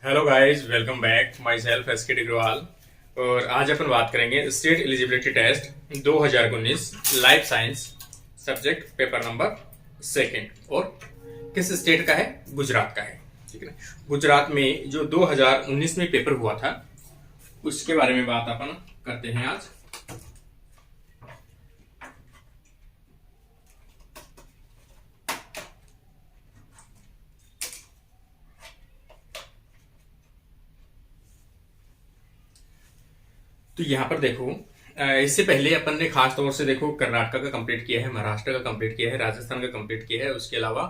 Hello guys, welcome back. Myself S K डिग्रवाल। और आज अपन बात करेंगे state eligibility test 2019 life science subject paper number second. और किस स्टेट का है? गुजरात का है। ठीक है ना। गुजरात में जो 2019 में पेपर हुआ था उसके बारे में बात अपन करते हैं आज। तो यहाँ पर देखो, इससे पहले अपन ने खास तौर से देखो कर्नाटक का कंप्लीट किया है, महाराष्ट्र का कंप्लीट किया है, राजस्थान का कंप्लीट किया है, उसके अलावा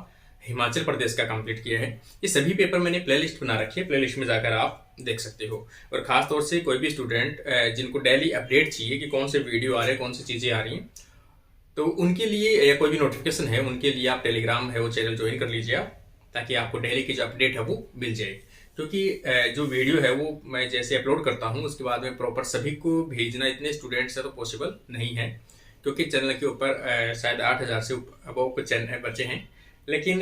हिमाचल प्रदेश का कंप्लीट किया है। ये सभी पेपर मैंने प्लेलिस्ट बना रखी है, प्लेलिस्ट में जाकर आप देख सकते हो। और खास तौर से कोई भी स्टूडेंट जिनको डेली अपडेट चाहिए कि कौन से वीडियो आ रहे हैं, कौन सी चीजें आ रही हैं, तो उनके लिए या कोई भी नोटिफिकेशन है उनके लिए आप टेलीग्राम है वो चैनल ज्वाइन कर लीजिए आप, ताकि आपको डेली की जो अपडेट है वो मिल जाए। क्योंकि जो वीडियो है वो मैं जैसे अपलोड करता हूँ उसके बाद में प्रॉपर सभी को भेजना इतने स्टूडेंट्स है तो पॉसिबल नहीं है। क्योंकि चैनल के ऊपर शायद 8,000 से अबव कुछ चैनल बचे हैं। लेकिन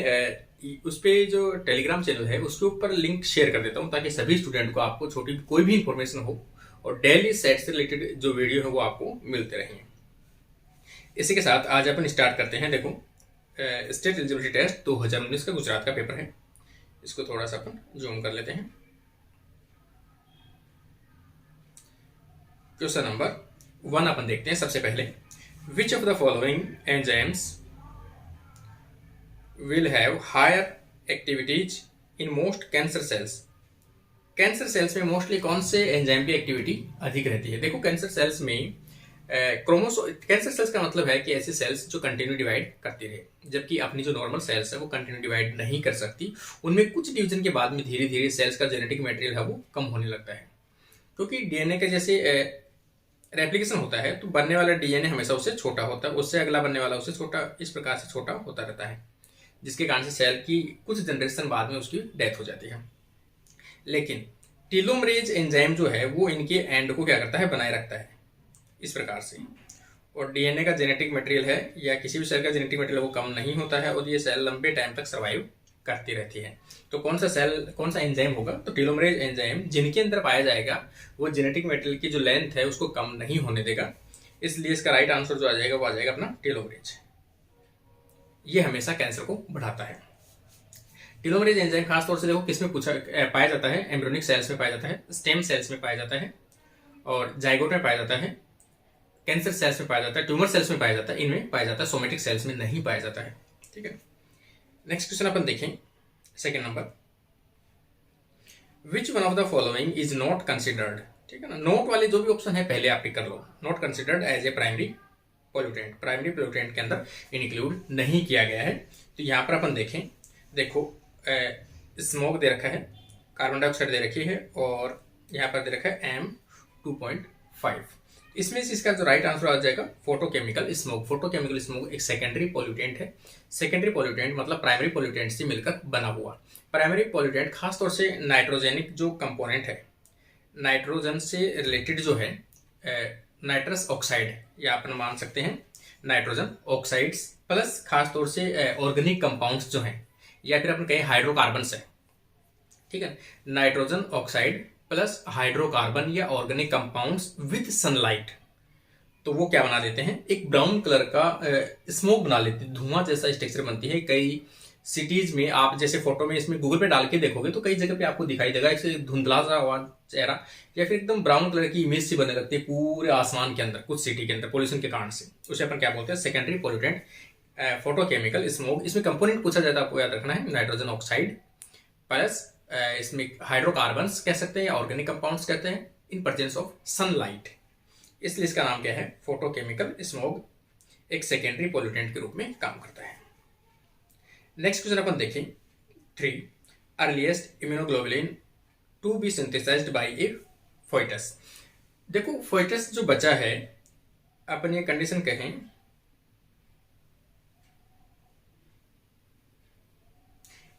उस पे जो टेलीग्राम चैनल है उसके ऊपर लिंक शेयर कर देता हूँ, ताकि सभी स्टूडेंट को आपको छोटी कोई भी इंफॉर्मेशन हो और डेली सेट से रिलेटेड जो वीडियो है वो आपको मिलते रहें। इसी के साथ आज अपन स्टार्ट करते हैं। देखो, स्टेट एलिजिबिलिटी टेस्ट 2019 का गुजरात का पेपर है। इसको थोड़ा सा अपन जूम कर लेते हैं। क्वेश्चन नंबर 1 अपन देखते हैं सबसे पहले। Which of the following enzymes will have higher activities in most cancer cells? Cancer cells में मोस्टली कौन से एंजाइम की एक्टिविटी अधिक रहती है? देखो, कैंसर सेल्स में क्रोमोसो कैंसर सेल्स का मतलब है कि ऐसी सेल्स जो कंटिन्यू डिवाइड करती रहे, जबकि अपनी जो नॉर्मल सेल्स है वो कंटिन्यू डिवाइड नहीं कर सकती। उनमें कुछ डिवीजन के बाद में धीरे धीरे सेल्स का जेनेटिक मटेरियल है वो कम होने लगता है। क्योंकि डीएनए के जैसे रेप्लिकेशन होता है तो बनने वाला डीएनए हमेशा उससे छोटा होता है, उससे अगला बनने वाला उससे छोटा, इस प्रकार से छोटा होता रहता है, जिसके कारण से सेल की कुछ जनरेशन बाद में उसकी डेथ हो जाती है। लेकिन टीलोमरेज एंजाइम जो है वो इनके एंड को क्या करता है? बनाए रखता है इस प्रकार से। और डीएनए का जेनेटिक मटेरियल है या किसी भी सेल का जेनेटिक मटेरियल वो कम नहीं होता है और ये सेल लंबे टाइम तक सर्वाइव करती रहती है। तो कौन सा एंजाइम होगा? तो टीलोमरेज एंजाइम जिनके अंदर पाया जाएगा वो जेनेटिक मटेरियल की जो लेंथ है उसको कम नहीं होने देगा। इसलिए इसका राइट आंसर जो आ जाएगा वो आ जाएगा अपना टीलोमरेज। ये हमेशा कैंसर को बढ़ाता है। टीलोमरेज एंजाइम खास तौर से देखो किसमें पाया जाता है? एम्ब्रियोनिक सेल्स में पाया जाता है, स्टेम सेल्स में पाया जाता है और जाइगोट में पाया जाता है, कैंसर सेल्स में पाया जाता है, ट्यूमर सेल्स में पाया जाता है, इनमें पाया जाता है, सोमेटिक सेल्स में नहीं पाया जाता है। ठीक है। नेक्स्ट क्वेश्चन अपन देखें, second number. Which one of the following is not considered? ठीक है ना। नोट वाले जो भी ऑप्शन है पहले आप टिक कर लो। Not considered as a primary pollutant, primary pollutant के अंदर इंक्लूड नहीं किया गया है। तो यहाँ पर अपन देखें, देखो स्मोक दे रखा है, कार्बन डाइऑक्साइड दे रखी है और यहाँ पर दे रखा है M2.5। इसमें से इसका जो राइट आंसर आ जाएगा फोटोकेमिकल स्मोक। फोटोकेमिकल स्मोक एक सेकेंडरी पोल्यूटेंट है। सेकेंडरी पोल्यूटेंट मतलब प्राइमरी पोल्यूटेंट से मिलकर बना हुआ। प्राइमरी पोल्यूटेंट खासतौर से नाइट्रोजेनिक जो कंपोनेंट है, नाइट्रोजन से रिलेटेड जो है नाइट्रस ऑक्साइड या अपन मान सकते हैं नाइट्रोजन ऑक्साइड्स, प्लस खासतौर से ऑर्गेनिक कंपाउंड्स जो हैं या फिर अपन कहें हाइड्रोकार्बन्स है। ठीक है। नाइट्रोजन ऑक्साइड प्लस हाइड्रोकार्बन या ऑर्गेनिक कंपाउंड्स विद सनलाइट, तो वो क्या बना देते हैं? एक ब्राउन कलर का स्मोक बना लेते हैं, धुआं जैसा स्ट्रक्चर बनती है। कई सिटीज में आप जैसे फोटो में इसमें गूगल पे डाल के देखोगे तो कई जगह पे आपको दिखाई देगा एक धुंधला सा हुआ चेहरा या फिर एकदम ब्राउन कलर की इमेज सी बनने लगती है पूरे आसमान के अंदर, कुछ सिटी के अंदर पोल्यूशन के कारण से। उसे अपन क्या बोलते हैं? Secondary pollutant photochemical smoke. इसमें कंपोनेंट पूछा जाता है, आपको याद रखना है नाइट्रोजन ऑक्साइड प्लस इसमें हाइड्रोकार्बन्स कह सकते हैं या ऑर्गेनिक कंपाउंड्स कहते हैं इन प्रेजेंस ऑफ सनलाइट। इसलिए इसका नाम क्या है? फोटोकेमिकल स्मोक एक सेकेंडरी पोल्यूटेंट के रूप में काम करता है। नेक्स्ट क्वेश्चन अपन देखें 3। Earliest immunoglobulin to be synthesized by a foetus. देखो, फोइटस जो बचा है, अपन ये कंडीशन कहें,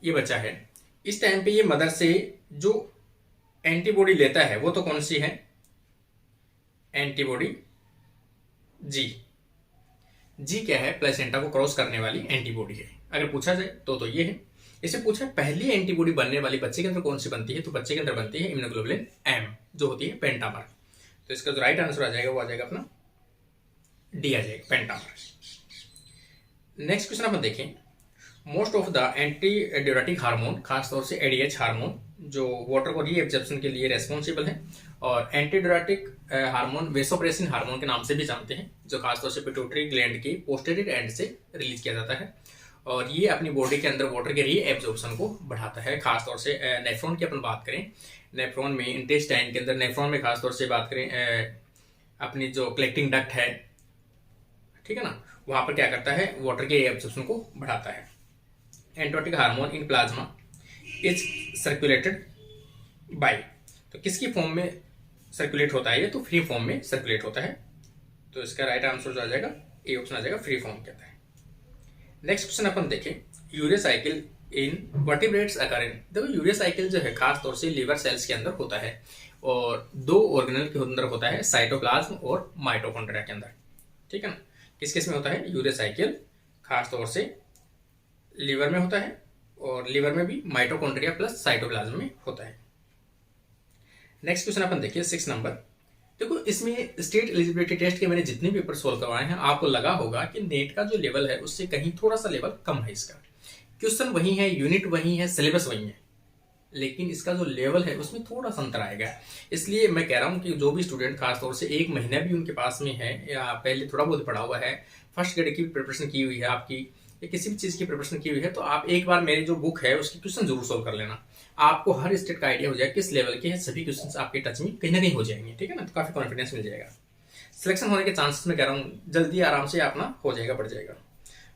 ये बचा है, इस टाइम पे ये मदर से जो एंटीबॉडी लेता है वो तो कौन सी है? एंटीबॉडी जी। जी क्या है? प्लेसेंटा को क्रॉस करने वाली एंटीबॉडी है। अगर पूछा जाए तो ये है। इससे पूछा पहली एंटीबॉडी बनने वाली बच्चे के अंदर कौन सी बनती है, तो बच्चे के अंदर बनती है इम्यूनोग्लोबुलिन एम, जो होती है पेंटामर। तो इसका जो राइट आंसर आ जाएगा वो आ जाएगा अपना डी आ जाएगा, पेंटामर। नेक्स्ट क्वेश्चन अपन देखें, most of the anti diuretic hormone, खासतौर से एडीएच हार्मोन जो वाटर को रीएब्जॉर्प्शन के लिए रेस्पॉन्सिबल है, और anti diuretic hormone vasopressin hormone के नाम से भी जानते हैं, जो खासतौर से पिट्यूटरी ग्लैंड की पोस्टेरियर एंड से रिलीज किया जाता है, और ये अपनी बॉडी के अंदर वाटर के रीएब्जॉर्प्शन को बढ़ाता है। खासतौर से नेफ्रॉन की अपन बात करें, नेफ्रॉन में इंटेस्टाइन के अंदर, नेफ्रॉन में खासतौर से बात करें अपनी जो कलेक्टिंग डक्ट है, ठीक है ना, वहां पर क्या करता है, वाटर के एब्जॉर्प्शन को बढ़ाता है। Antibiotic hormone in plasma is circulated by, तो किसकी फॉर्म में सर्कुलेट होता है ये, तो फ्री फॉर्म में सर्कुलेट होता है। तो इसका राइट आंसर जो आ जाएगा ए ऑप्शन आ जाएगा, फ्री फॉर्म कहता है। नेक्स्ट क्वेश्चन अपन देखें, यूरिया साइकिल इन वर्टिब्रेट्स अकर इन, देखो यूरिया साइकिल जो है खास तौर से लिवर सेल्स के अंदर होता है, और दो ऑर्गेनल के अंदर होता है, साइटोप्लाज्म और माइटोकॉन्ड्रिया के अंदर, ठीक है ना। किस किस में होता है यूरिया साइकिल, खास तौर से लीवर में होता है, और लीवर में भी माइटोकॉन्ड्रिया प्लस साइटोप्लाज्म में होता है। नेक्स्ट क्वेश्चन अपन देखिए 6 नंबर, देखो इसमें स्टेट एलिजिबिलिटी टेस्ट के मैंने जितने पेपर सोल्व करवाए हैं, आपको लगा होगा कि नेट का जो लेवल है उससे कहीं थोड़ा सा लेवल कम है इसका। क्वेश्चन वही है, यूनिट वही है, सिलेबस वही है, लेकिन इसका जो लेवल है उसमें थोड़ा सा अंतर आएगा। इसलिए मैं कह रहा हूँ कि जो भी स्टूडेंट खासतौर से 1 महीना भी उनके पास में है, या पहले थोड़ा बहुत पढ़ा हुआ है, फर्स्ट ग्रेड की प्रिपरेशन की हुई है आपकी, या किसी भी चीज़ की प्रिपरेशन की हुई है, तो आप एक बार मेरी जो बुक है उसकी क्वेश्चन जरूर सोल्व कर लेना। आपको हर स्टेट का आइडिया हो जाएगा किस लेवल के हैं, सभी क्वेश्चन आपके टच में कहीं ना कहीं हो जाएंगे, ठीक है ना। तो काफी कॉन्फिडेंस मिल जाएगा। सिलेक्शन होने के चांसेस में कह रहा हूँ जल्दी आराम से अपना हो जाएगा, बढ़ जाएगा।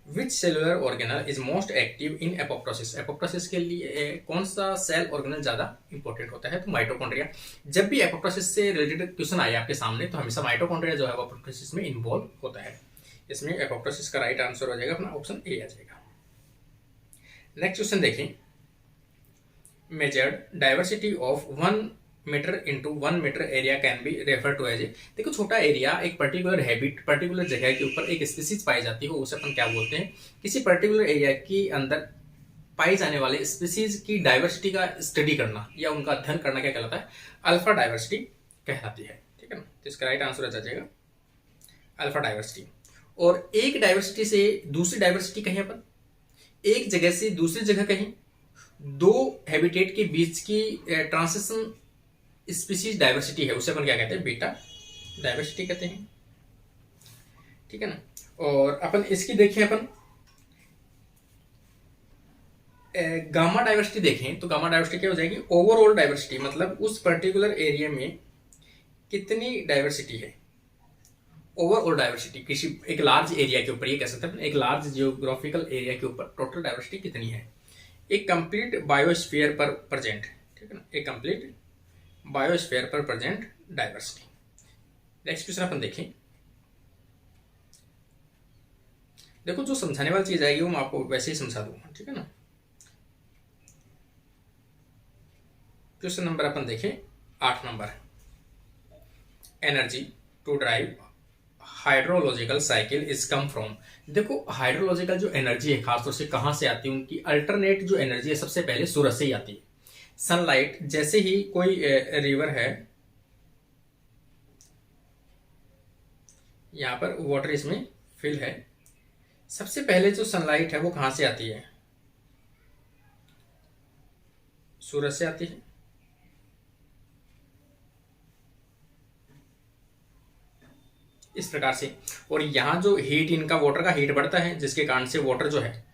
Which cellular organelle is most active in apoptosis, apoptosis के लिए कौन सा सेल ऑर्गेनल ज्यादा इंपॉर्टेंट होता है, तो माइटोकॉन्ड्रिया। जब भी एपोप्टोसिस से रिलेटेड क्वेश्चन आए आपके सामने, तो हमेशा माइटोकॉन्ड्रिया जो है वो एपोप्टोसिस में इन्वॉल्व होता है। इसमें एपोप्टोसिस का राइट आंसर हो जाएगा अपना ऑप्शन ए आ जाएगा। नेक्स्ट क्वेश्चन देखें, measured diversity of 1 metre into 1 metre area can be refer to as a, देखो छोटा एरिया एक पर्टिकुलर हैबिट, पर्टिकुलर जगह के ऊपर एक स्पीसीज पाई जाती है, उसे अपन क्या बोलते हैं, किसी पर्टिकुलर एरिया के अंदर पाई जाने वाले स्पीसीज की डाइवर्सिटी का स्टडी करना या उनका अध्ययन करना क्या कहलाता है, अल्फा डाइवर्सिटी कहलाती है, ठीक है ना। तो इसका राइट आंसर आ जाएगा अल्फा डाइवर्सिटी। और एक डाइवर्सिटी से दूसरी डाइवर्सिटी कहीं अपन, एक जगह से दूसरी जगह कहीं, दो हैबिटेट के बीच की ट्रांसिशन स्पीसीज डाइवर्सिटी है, उसे अपन क्या कहते हैं, बीटा डाइवर्सिटी कहते हैं, ठीक है ना। और अपन इसकी देखें, अपन गामा डाइवर्सिटी देखें, तो गामा डाइवर्सिटी क्या हो जाएगी, ओवरऑल डाइवर्सिटी, मतलब उस पर्टिकुलर एरिया में कितनी डाइवर्सिटी है, ओवरऑल डाइवर्सिटी किसी एक लार्ज एरिया के ऊपर, ये कह सकते हैं एक लार्ज जियोग्राफिकल एरिया के ऊपर टोटल डाइवर्सिटी कितनी है, एक कंप्लीट बायोस्फीयर पर प्रेजेंट, ठीक है ना, एक कंप्लीट बायोस्फीयर पर प्रेजेंट डाइवर्सिटी। नेक्स्ट क्वेश्चन अपन देखें, देखो जो समझाने वाली चीज आएगी वो मैं आपको वैसे ही समझा दूंगा, ठीक है ना। क्वेश्चन नंबर अपन देखें 8 number, energy to drive hydrological cycle is come from, देखो हाइड्रोलॉजिकल जो एनर्जी है खासतौर से कहां से आती है, उनकी अल्टरनेट जो एनर्जी है सबसे पहले सूरज से ही आती है। सनलाइट, जैसे ही कोई रिवर है, यहां पर वाटर इसमें फिल है, सबसे पहले जो सनलाइट है वो कहां से आती है, सूरज से आती है। इस प्रकार से, और यहाँ जो हीट, इनका वाटर का हीट बढ़ता है, जिसके कारण से वाटर जो है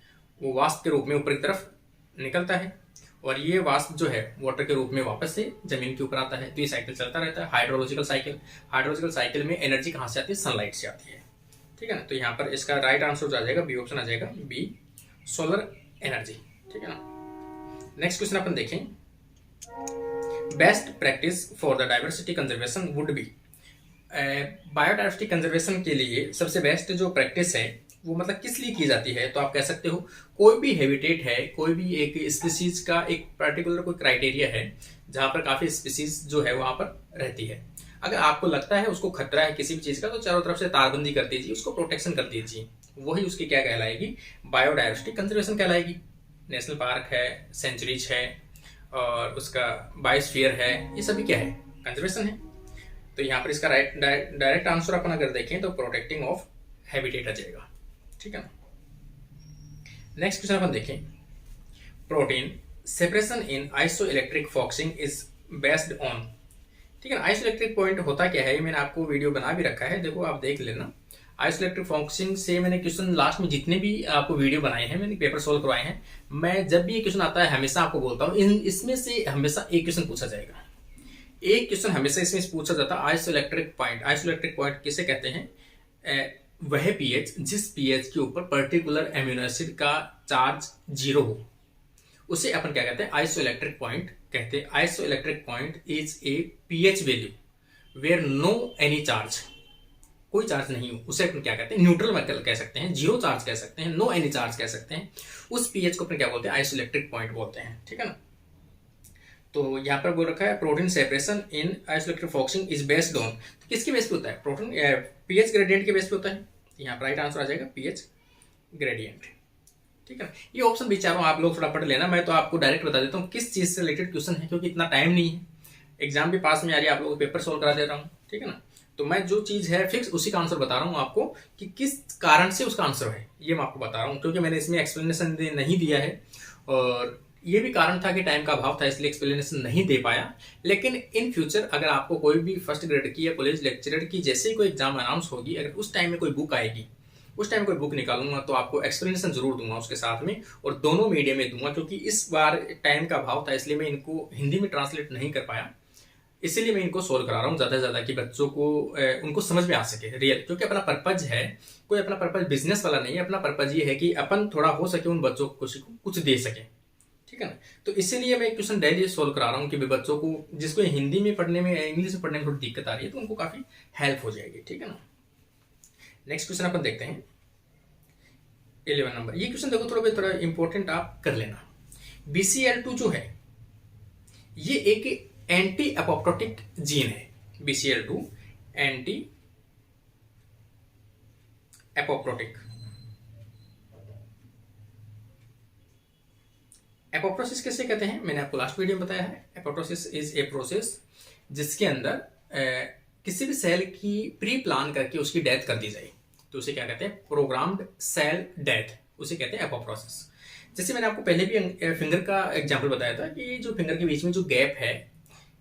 वो वाष्प के रूप में ऊपर की तरफ निकलता है, और ये वाष्प जो है वाटर के रूप में वापस से जमीन के ऊपर आता है। तो ये साइकिल चलता रहता है, हाइड्रोलॉजिकल साइकिल। हाइड्रोलॉजिकल साइकिल में एनर्जी कहाँ से आती है, सनलाइट से आती है, ठीक है ना। तो यहाँ पर इसका राइट आंसर आ जाएगा बी ऑप्शन आ जाएगा, बी सोलर एनर्जी, ठीक है ना। नेक्स्ट क्वेश्चन अपन देखें, best practice for the diversity conservation would be, biodiversity conservation के लिए सबसे बेस्ट जो प्रैक्टिस है वो मतलब किस लिए की जाती है, तो आप कह सकते हो कोई भी हैबिटेट है, कोई भी एक स्पीसीज का एक पर्टिकुलर कोई क्राइटेरिया है जहां पर काफी स्पीसीज जो है वहां पर रहती है। अगर आपको लगता है उसको खतरा है किसी भी चीज का, तो चारों तरफ से तारबंदी कर दीजिए, उसको प्रोटेक्शन कर दीजिए, वही उसकी क्या कहलाएगी, बायोडाइवर्सिटी कंजर्वेशन कहलाएगी, नेशनल पार्क है, सेंचुरीज है और उसका बायोस्फीयर है, ये सभी क्या है, कंजर्वेशन है। तो यहाँ पर इसका डायरेक्ट आंसर अपन अगर देखें तो प्रोटेक्टिंग ऑफ हैबिटेट आ जाएगा, ठीक है ना। नेक्स्ट क्वेश्चन अपन देखें, protein separation in isoelectric फॉक्सिंग is based on, ठीक है ना। आइसोइलेक्ट्रिक पॉइंट होता क्या है, ये मैंने आपको वीडियो बना भी रखा है, देखो आप देख लेना। आइसोइलेक्ट्रिक फॉक्सिंग से मैंने क्वेश्चन लास्ट में जितने भी आपको वीडियो बनाए हैं, मैंने पेपर सोल्व करवाए हैं, मैं जब भी ये क्वेश्चन आता है हमेशा आपको बोलता हूँ इसमें से हमेशा एक क्वेश्चन पूछा जाएगा, एक क्वेश्चन हमेशा इसमें पूछा जाता है। आइसोइलेक्ट्रिक पॉइंट, आइसोइलेक्ट्रिक पॉइंट किसे कहते हैं, वह पीएच जिस पीएच के ऊपर पर्टिकुलर एमिनो एसिड का चार्ज 0 हो, उसे अपन क्या कहते हैं, आइसोइलेक्ट्रिक पॉइंट कहते हैं। Isoelectric point is a pH value where no any charge, कोई चार्ज नहीं हो, उसे अपन क्या कहते हैं, न्यूट्रल कह सकते हैं, जीरो चार्ज कह सकते हैं, नो एनी चार्ज कह सकते हैं। उस पीएच को अपन क्या बोलते हैं, आइसोइलेक्ट्रिक पॉइंट बोलते हैं, ठीक है ना। तो यहाँ पर बोल रखा है protein separation in isoelectric फॉक्सिंग is based on, तो किसके बेस पे होता है, प्रोटीन पीएच ग्रेडियंट के बेस पे होता है। यहाँ पर राइट आंसर आ जाएगा पीएच ग्रेडियंट, ठीक है ना। ये ऑप्शन भी चारों आप लोग थोड़ा पढ़ लेना, मैं तो आपको डायरेक्ट बता देता हूँ किस चीज से रिलेटेड क्वेश्चन है, क्योंकि इतना टाइम नहीं है, एग्जाम भी पास में आ रही है, आप लोगों को पेपर सोल्व करा दे रहा हूँ, ठीक है ना। तो मैं जो चीज है फिक्स उसी का आंसर बता रहा हूँ आपको, कि किस कारण से उसका आंसर है, ये मैं आपको बता रहा हूँ, क्योंकि मैंने इसमें एक्सप्लेनेशन नहीं दिया है, और ये भी कारण था कि टाइम का अभाव था, इसलिए एक्सप्लेनेशन नहीं दे पाया। लेकिन इन फ्यूचर अगर आपको कोई भी फर्स्ट ग्रेड की या कॉलेज लेक्चरर की जैसे ही कोई एग्जाम अनाउंस होगी, अगर उस टाइम में कोई बुक आएगी, उस टाइम कोई बुक निकालूंगा तो आपको एक्सप्लेनेशन जरूर दूंगा उसके साथ में, और दोनों मीडियम में दूंगा, क्योंकि इस बार टाइम का अभाव था, इसलिए मैं इनको हिंदी में ट्रांसलेट नहीं कर पाया, इसीलिए मैं इनको सोल्व करा रहा हूँ ज्यादा से ज्यादा, कि बच्चों को उनको समझ में आ सके रियल, क्योंकि अपना पर्पज है, कोई अपना पर्पज बिजनेस वाला नहीं है, अपना पर्पज ये है कि अपन थोड़ा हो सके उन बच्चों को कुछ दे सके, ठीक है ना। तो इसीलिए मैं क्वेश्चन डेली सोल्व करा रहा हूँ कि बच्चों को जिसको हिंदी में पढ़ने में, इंग्लिश में पढ़ने में थोड़ी दिक्कत आ रही है, तो उनको काफी हेल्प हो जाएगी, ठीक है ना। नेक्स्ट क्वेश्चन अपन देखते हैं 11 नंबर। ये क्वेश्चन देखो थोड़ा इंपॉर्टेंट आप कर लेना। BCL2 जो है ये एक एंटी एपोप्टोटिक जीन है, BCL2 एंटी एपोप्टोटिक। एपोप्टोसिस किसे कहते हैं, मैंने आपको लास्ट वीडियो में बताया है। एपोप्टोसिस इज ए प्रोसेस जिसके अंदर किसी भी सेल की प्री प्लान करके उसकी डेथ कर दी जाए, तो उसे क्या कहते हैं, प्रोग्राम्ड सेल डेथ, उसे कहते हैं एपोप्टोसिस। जैसे मैंने आपको पहले भी फिंगर का एग्जांपल बताया था कि जो फिंगर के बीच में जो गैप है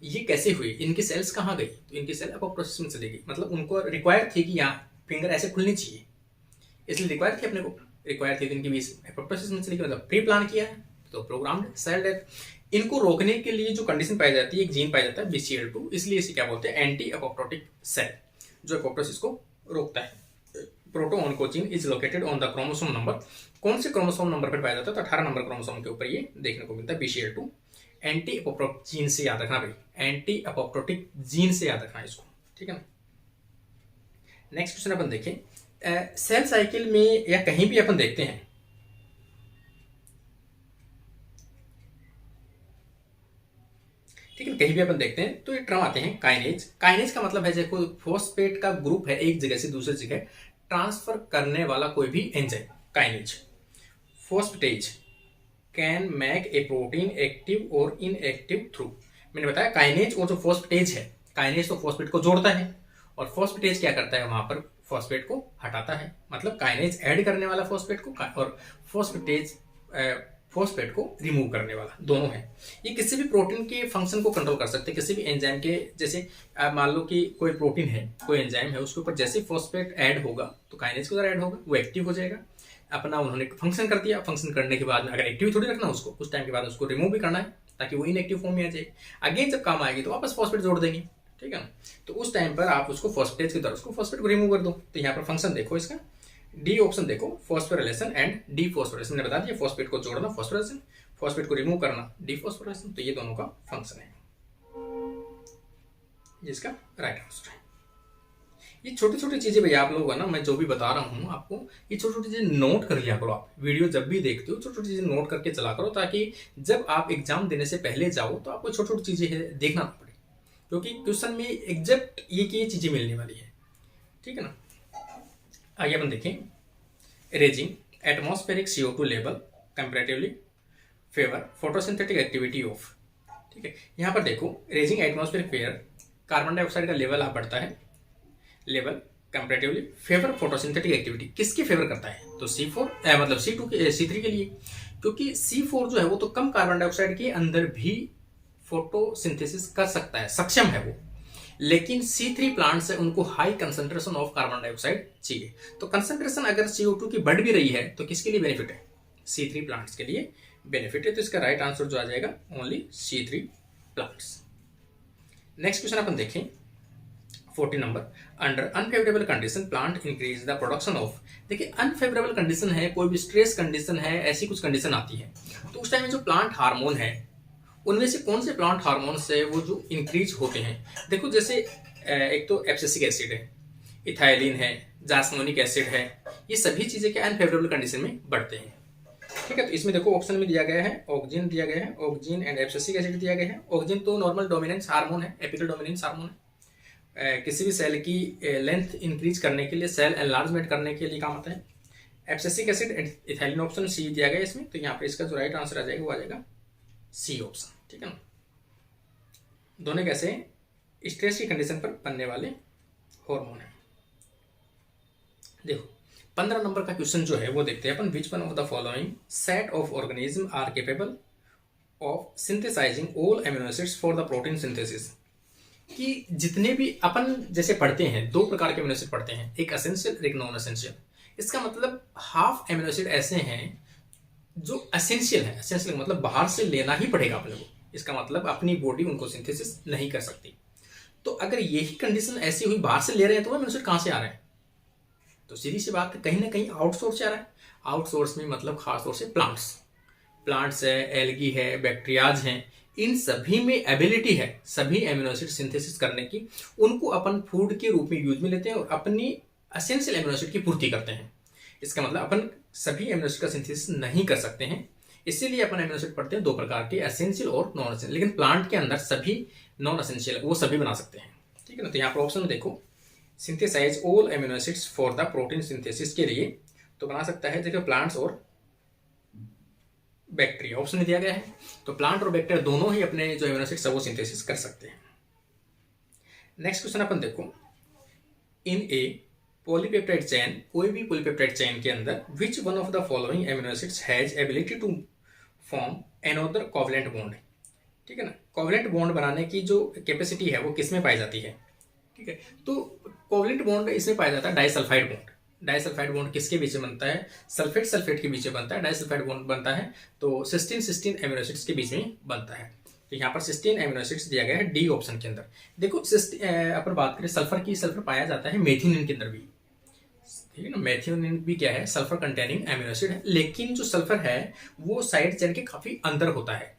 ये कैसे हुई, इनकी सेल्स कहाँ गई, तो इनकी सेल एपोप्टोसिस में चली गई, मतलब उनको रिक्वायर थी कि यहाँ फिंगर ऐसे खुलनी चाहिए, इसलिए रिक्वायर थी, अपने को रिक्वायर थी, इनके बीच एपोप्टोसिस में चली गई, मतलब प्री प्लान किया है, तो प्रोग्राम्ड सेल डेथ। इनको रोकने के लिए जो कंडीशन पाई जाती है, एक जीन पाया जाता है BCL2, इसलिए इसे क्या बोलते हैं, एंटी एपोप्टोटिक सेल, जो एपोप्टोसिस को रोकता है। Protooncogene is located on the chromosome number, कौन से क्रोमोसोम नंबर पर पाया जाता है, तो 18 नंबर क्रोमोसोम के ऊपर ये देखने को मिलता है BCL2। एंटी एपोप्टोटिक जीन से याद रखना भाई, एंटी एपोप्टोटिक जीन से याद रखना इसको, ठीक है ना। नेक्स्ट क्वेश्चन अपन देखें, सेल साइकिल में या कहीं भी अपन देखते हैं, ठीक है, कहीं भी अपन देखते हैं तो ये टर्म आते हैं काइनेज। काइनेज का मतलब है जैसे फॉस्फेट का ग्रुप है एक जगह से दूसरी जगह ट्रांसफर करने वाला कोई भी enzyme, kinase. Phosphatase can make a protein active और इनएक्टिव थ्रू, मैंने बताया काइनेज और जो फॉस्फेटेज है, काइनेज तो फॉस्फेट को जोड़ता है और फॉस्फेटेज क्या करता है, वहां पर फॉस्फेट को हटाता है, मतलब काइनेज ऐड करने वाला फॉस्फेट को और फॉस्फेटेज फॉस्फेट को रिमूव करने वाला, दोनों है। ये किसी भी प्रोटीन के फंक्शन को कंट्रोल कर सकते हैं, किसी भी एंजाइम के, जैसे मान लो कि कोई प्रोटीन है, कोई एंजाइम है, उसके ऊपर जैसे फॉस्फेट ऐड होगा तो काइनेज के द्वारा ऐड होगा, वो एक्टिव हो जाएगा, अपना उन्होंने फंक्शन कर दिया, फंक्शन करने के बाद में अगर एक्टिव थोड़ी रखना उसको, कुछ टाइम के बाद उसको रिमूव भी करना है ताकि वो इनएक्टिव फॉर्म में आ जाए, अगेन जब काम आएगी तो वापस फॉस्फेट जोड़ देंगे, ठीक है ना। तो उस टाइम पर आप उसको फॉस्फेटेज के द्वारा उसको फॉस्फेट को रिमूव कर दो। तो यहाँ पर फंक्शन देखो इसका, डी ऑप्शन देखो, फॉस्फोरिलेशन एंड डीफॉस्फोरेशन, मैंने बता दिया, फॉस्फेट को जोड़ना फॉस्फोरिलेशन, फॉस्फेट को रिमूव करना डीफॉस्फोरेशन, तो ये दोनों का फंक्शन है, जिसका राइट आंसर है। ये छोटी छोटी चीजें भैया आप लोग है ना, मैं जो भी बता रहा हूँ आपको, ये छोटी छोटी चीजें नोट कर लिया करो, आप वीडियो जब भी देखते हो छोटी छोटी चीजें नोट करके चला करो, ताकि जब आप एग्जाम देने से पहले जाओ तो आपको छोटी छोटी चीजें देखना ना पड़े, क्योंकि क्वेश्चन में एग्जैक्ट ये चीजें मिलने वाली है, ठीक है ना। आइए अपन देखें, raising atmospheric CO2 level comparatively favour photosynthetic activity of, ठीक है। यहाँ पर देखो raising atmospheric fair, carbon dioxide का लेवल आप बढ़ता है, level comparatively favour photosynthetic activity किसकी फेवर करता है, तो C4 मतलब C2 के C3 के लिए, क्योंकि C4 जो है वो तो कम कार्बन डाइऑक्साइड के अंदर भी फोटोसिंथेसिस कर सकता है, सक्षम है वो, लेकिन C3 प्लांट्स है उनको high concentration of carbon dioxide चाहिए। तो कंसंट्रेशन अगर CO2 की बढ़ भी रही है तो किसके लिए बेनिफिट है, C3 प्लांट्स के लिए बेनिफिट है। तो इसका राइट आंसर जो आ जाएगा only C3 plants. Next question अपन देखें 40 number, under unfavourable condition plant increase the production of. देखिए अनफेवरेबल कंडीशन है, कोई भी स्ट्रेस कंडीशन है, ऐसी कुछ कंडीशन आती है तो उस टाइम में जो प्लांट हार्मोन है उनमें से कौन से प्लांट हार्मोन्स है वो जो इंक्रीज होते हैं। देखो जैसे एक तो एब्सिसिक एसिड है, इथाइलिन है, जास्मोनिक एसिड है, ये सभी चीजें क्या अनफेवरेबल कंडीशन में बढ़ते हैं, ठीक है। तो इसमें देखो ऑप्शन में दिया गया है ऑक्जिन दिया गया है, ऑक्जिन एंड एब्सिसिक एसिड दिया गया है। ऑक्जिन तो नॉर्मल डोमिनेंस हार्मोन है, एपिकल डोमिनेंस हार्मोन है, किसी भी सेल की लेंथ इंक्रीज करने के लिए, सेल एनलार्जमेंट करने के लिए काम आता है। Abscisic acid and ethylene option C दिया गया है इसमें, तो यहाँ पर इसका जो राइट आंसर आ जाएगा वो आ जाएगा सी ऑप्शन, ठीक है ना। दोनों कैसे स्ट्रेस की कंडीशन पर बनने वाले हार्मोन है। देखो 15 नंबर का क्वेश्चन जो है वो देखते हैं अपन, which one of the following set of organism are capable of synthesising all amino acids for the protein synthesis. कि जितने भी अपन जैसे पढ़ते हैं, दो प्रकार के एमिनो एसिड पढ़ते हैं, एक एसेंशियल और एक नॉन एसेंशियल। इसका मतलब हाफ एमिनो एसिड ऐसे हैं जो एसेंशियल है, एसेंशियल मतलब बाहर से लेना ही पड़ेगा अपने को, इसका मतलब अपनी बॉडी उनको सिंथेसिस नहीं कर सकती। तो अगर यही कंडीशन ऐसी हुई बाहर से ले रहे हैं तो वो एमिनो एसिड कहाँ से आ रहे हैं, तो सीधी सी बात है कहीं ना कहीं आउटसोर्स से आ रहा है। आउटसोर्स में मतलब खास तौर से प्लांट्स है, एल्गी है, बैक्टीरियाज हैं, इन सभी में एबिलिटी है सभी एमिनो एसिड सिंथेसिस करने की, उनको अपन फूड के रूप में यूज में लेते हैं और अपनी एसेंशियल एमिनो एसिड की पूर्ति करते हैं। इसका मतलब अपन सभी एमिनो एसिड का सिंथेसिस नहीं कर सकते हैं, इसीलिए अपन एमिनो एसिड पढ़ते हैं दो प्रकार के, एसेंशियल और नॉन एसेंशियल। लेकिन प्लांट के अंदर सभी नॉन एसेंशियल वो सभी बना सकते हैं, ठीक है ना। तो यहाँ पर ऑप्शन में देखो synthesize all amino acids for the protein synthesis के लिए तो बना सकता है, देखो प्लांट्स और बैक्टीरिया ऑप्शन में दिया गया है। तो प्लांट और बैक्टीरिया दोनों ही अपने जो एमिनो एसिड्स है वो सिंथेसिस कर सकते हैं। नेक्स्ट क्वेश्चन अपन देखो, इन ए पॉलीपेप्टाइड चेन, कोई भी पॉलीपेप्टाइड चेन के अंदर which one of the following amino acids has ability to form another covalent bond, ठीक है ना। कोवलेंट बॉन्ड बनाने की जो कैपेसिटी है वो किसमें पाई जाती है, ठीक है। तो कोवलेंट बॉन्ड इसमें पाया जाता है डाइसल्फाइड बॉन्ड। डाइसल्फाइड बॉन्ड किसके बीच में बनता है, सल्फेट के बीच में बनता है। डाइसल्फाइड बॉन्ड बनता है तो सिस्टीन एमिनो एसिड्स के बीच में बनता है। तो यहाँ पर सिस्टीन एमिनो एसिड्स दिया गया है डी ऑप्शन के अंदर। देखो अपन बात करें सल्फर की, सल्फर पाया जाता है मेथियोनिन के अंदर भी, ठीक है ना। मेथियोनिन भी क्या है, सल्फर कंटेनिंग एमिनो एसिड है, लेकिन जो सल्फर है वो साइड चेन के काफी अंदर होता है,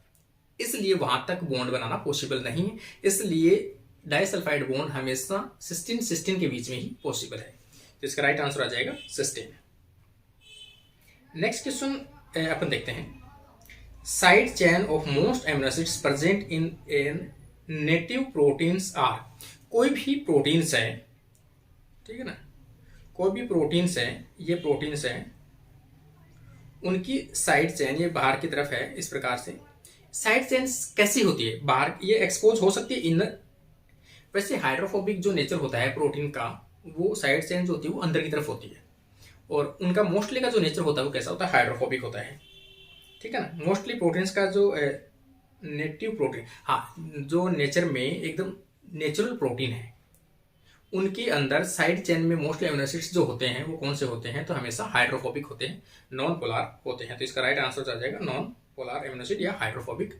इसलिए वहां तक बॉन्ड बनाना पॉसिबल नहीं है। इसलिए डाइसल्फाइड बॉन्ड हमेशा सिस्टीन के बीच में ही पॉसिबल है। तो इसका राइट आंसर आ जाएगा सिस्टीन। नेक्स्ट क्वेश्चन अपन देखते हैं, side chain of most amino acids present in native proteins are. कोई भी प्रोटीन्स है, ठीक है ना, कोई भी प्रोटीन्स है, ये प्रोटीन्स है उनकी साइड चेन ये बाहर की तरफ है इस प्रकार से। साइड चेन कैसी होती है, बाहर ये एक्सपोज हो सकती है इनर। वैसे हाइड्रोफोबिक जो नेचर होता है प्रोटीन का, वो साइड चेन जो होती है वो अंदर की तरफ होती है, और उनका मोस्टली का जो नेचर होता है वो कैसा होता है, हाइड्रोफोबिक होता है, ठीक है ना। मोस्टली प्रोटीन्स का जो नेटिव प्रोटीन, हाँ, जो नेचर में एकदम नेचुरल प्रोटीन है उनके अंदर साइड चेन में मोस्टली एमिनो एसिड्स जो होते हैं वो कौन से होते हैं, तो हमेशा हाइड्रोफोबिक होते हैं, नॉन पोलर होते हैं। तो इसका राइट आंसर आ जाएगा नॉन पोलर एमिनो एसिड या हाइड्रोफोबिक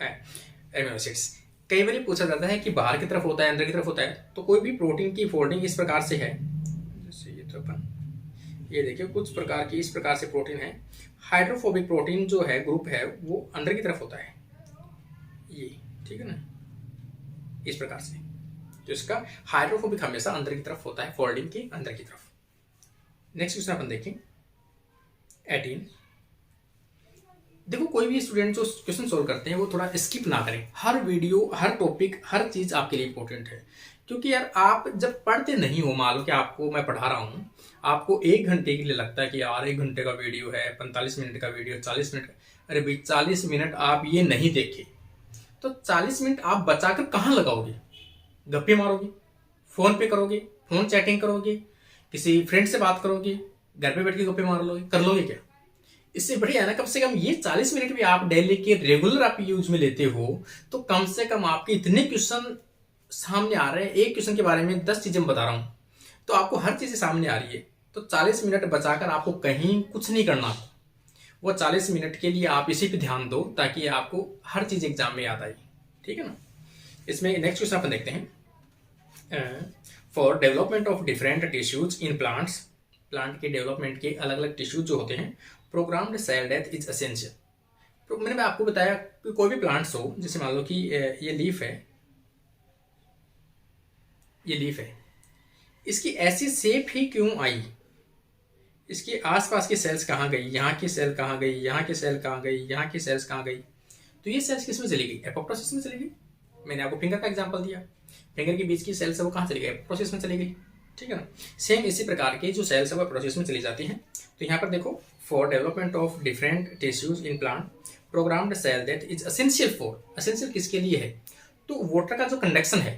एमिनो एसिड्स। कई बार पूछा जाता है कि बाहर की तरफ होता है अंदर की तरफ होता है, तो कोई भी प्रोटीन की फोल्डिंग इस प्रकार से है, जैसे ये तो अपन ये देखिए कुछ प्रकार की इस प्रकार से प्रोटीन है। हाइड्रोफोबिक प्रोटीन जो है ग्रुप है वो अंदर की तरफ होता है, ये ठीक है ना, इस प्रकार से। तो इसका हाइड्रोफोबिक हमेशा अंदर की तरफ होता है, फोल्डिंग के अंदर की तरफ। नेक्स्ट क्वेश्चन अपन देखें 18। देखो कोई भी स्टूडेंट जो क्वेश्चन सोल्व करते हैं वो थोड़ा स्किप ना करें, हर वीडियो हर टॉपिक हर चीज आपके लिए इंपॉर्टेंट है। क्योंकि यार आप जब पढ़ते नहीं हो, मान लो कि आपको मैं पढ़ा रहा हूँ, आपको 1 घंटे के लिए लगता है कि यार 1 घंटे का वीडियो है, 45 मिनट का वीडियो, 40 मिनट का, अरे भाई 40 मिनट आप ये नहीं देखे तो 40 मिनट आप बचाकर कहाँ लगाओगे? गप्पे मारोगे, फोन पे करोगे, फोन चैटिंग करोगे, किसी फ्रेंड से बात करोगे, घर पे बैठ के गप्पे मार लोगे, कर लोगे क्या? इससे बढ़िया है ना कम से कम ये 40 मिनट भी आप डेली के रेगुलर आप यूज में लेते हो तो कम से कम आपके इतने क्वेश्चन सामने आ रहे हैं, एक क्वेश्चन के बारे में 10 चीजें मैं बता रहा हूं तो आपको हर चीज सामने आ रही है। तो 40 मिनट बचाकर आपको कहीं कुछ नहीं करना, वो 40 मिनट के लिए आप इसी पे ध्यान दो ताकि आपको हर चीज एग्जाम में याद आए। ठीक है ना। इसमें नेक्स्ट क्वेश्चन अपन देखते हैं। For development of different tissues in plants, plant के डेवलपमेंट के अलग अलग टिश्यूज जो होते हैं, programmed cell death is essential. तो मैंने आपको बताया कि कोई भी प्लांट्स हो, जैसे मान लो कि ये लीफ है, ये लीफ है, इसकी ऐसी शेप ही क्यों आई? इसके आसपास की सेल्स कहाँ गई, यहाँ की सेल कहाँ गई, यहाँ की सेल कहाँ गई, यहाँ की सेल्स कहाँ गई? तो ये सेल्स किस में चली गई? एपोप्टोसिस में चली गई। मैंने आपको फिंगर का एग्जांपल दिया, फिंगर के बीच की सेल्स है वो कहाँ चली गई? एपोप्टोसिस में चली गई। ठीक है ना। सेम इसी प्रकार के जो सेल्स है वो एपोप्टोसिस में चली जाती हैं। तो यहाँ पर देखो, for development of different tissues in plant, programmed cell death is essential for, essential किसके लिए है? तो वाटर का जो कंडक्शन है,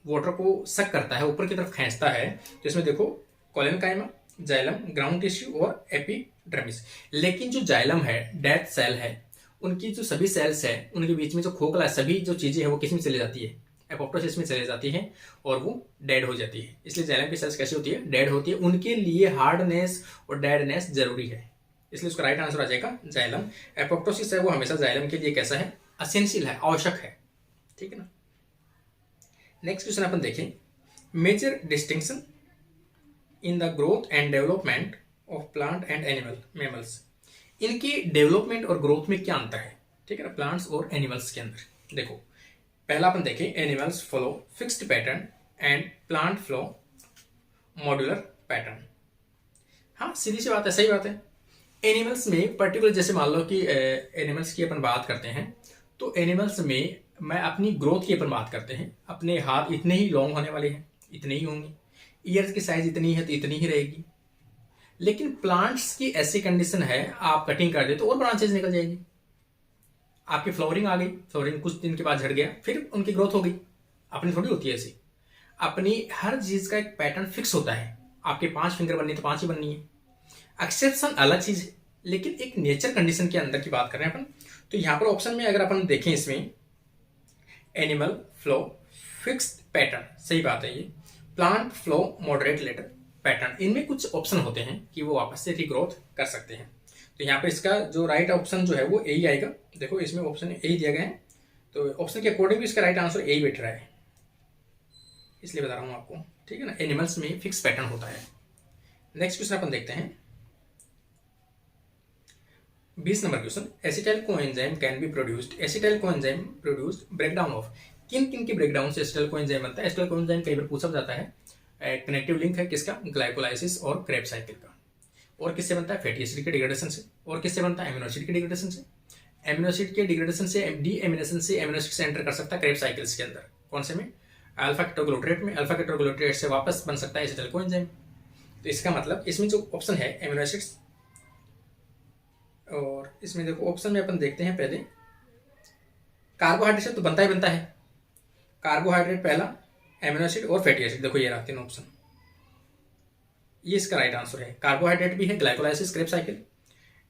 वाटर को सक करता है, ऊपर की तरफ खींचता है। तो इसमें देखो कोलेनकाइमा, जाइलम, ग्राउंड टिश्यू और एपिडर्मिस। लेकिन जो जाइलम है, डेथ सेल है, उनकी जो सभी सेल्स है उनके बीच में जो खोखला है, सभी जो चीजें है वो किस में चली जाती है? एपोप्टोसिस में चली जाती है और वो डेड हो जाती है। इसलिए जाइलम की सेल्स कैसी होती है? डेड होती है। उनके लिए हार्डनेस और डेडनेस जरूरी है, इसलिए उसका राइट आंसर आ जाएगा जाइलम। एपोप्टोसिस है वो हमेशा जाइलम के लिए कैसा है? असेंशियल है, आवश्यक है। ठीक है ना। नेक्स्ट क्वेश्चन अपन देखें, major distinction in the growth and development of plant and animal mammals. इनके डेवलपमेंट और ग्रोथ में क्या अंतर है? ठीक है ना, प्लांट्स और एनिमल्स के अंदर। देखो पहला अपन देखें, animals follow fixed pattern and plant flow modular pattern. हाँ सीधी सी बात है, सही बात है। एनिमल्स में पर्टिकुलर, जैसे मान लो कि एनिमल्स की अपन बात करते हैं तो एनिमल्स में मैं अपनी ग्रोथ की अपन बात करते हैं, अपने हाथ इतने ही लॉन्ग होने वाले हैं, इतने ही होंगे, ईयर्स की साइज इतनी है तो इतनी ही रहेगी। लेकिन प्लांट्स की ऐसी कंडीशन है, आप कटिंग कर दे तो और ब्रांचेज निकल जाएगी, आपकी फ्लावरिंग आ गई, फ्लावरिंग कुछ दिन के बाद झड़ गया, फिर उनकी ग्रोथ हो गई। अपनी थोड़ी होती है ऐसी, अपनी हर चीज का एक पैटर्न फिक्स होता है। आपके 5 फिंगर बननी तो 5 ही बननी है। एक्सेप्शन अलग चीज है, लेकिन एक नेचर कंडीशन के अंदर की बात कर रहे हैं अपन। तो यहां पर ऑप्शन में अगर अपन देखें, इसमें एनिमल फ्लो फिक्स्ड पैटर्न, सही बात है ये। Plant flow moderate later pattern, इनमें कुछ ऑप्शन होते हैं कि वो वापस से रीग्रोथ कर सकते हैं। तो यहाँ पे इसका जो राइट ऑप्शन जो है वो ए ही आएगा। देखो इसमें ऑप्शन ए ही दिया गया है, तो ऑप्शन के अकॉर्डिंग भी इसका राइट आंसर ए ही बैठ रहा है, इसलिए बता रहा हूँ आपको। ठीक है ना, एनिमल्स में फिक्स पैटर्न होता है। नेक्स्ट क्वेश्चन अपन देखते हैं, 20 number question, acetyl coenzyme can be produced. Acetyl coenzyme produced, breakdown of, किन किन के ब्रेकडाउन से एसिटाइल कोएंजाइम बनता है? एसिटाइल कोएंजाइम कई बार पूछा जाता है, कनेक्टिव लिंक है किसका? ग्लाइकोलाइसिस और क्रेब्स साइकिल का। और किससे बनता है? फैटी एसिड के डिग्रेडेशन से। और किससे बनता है? एमिनो एसिड के डिग्रेडेशन से। एमिनो एसिड के डिग्रेडेशन से, डीएमिनेशन से एमिनो एसिड से एंटर कर सकता है क्रेब्स साइकिल्स के अंदर। कौन से में? अल्फा केटोग्लूटारेट में। अल्फा केटोग्लूटारेट से वापस बन सकता है एसिटाइल कोएंजाइम। तो इसका मतलब इसमें जो ऑप्शन है एमिनो एसिड्स, और इसमें देखो ऑप्शन में अपन देखते हैं पहले, कार्बोहाइड्रेट से तो बनता ही बनता है, कार्बोहाइड्रेट पहला, एमिनो एसिड और फैटी एसिड। देखो ये रहा तीन ऑप्शन, ये इसका राइट आंसर है। कार्बोहाइड्रेट भी है, glycolysis, Krebs cycle,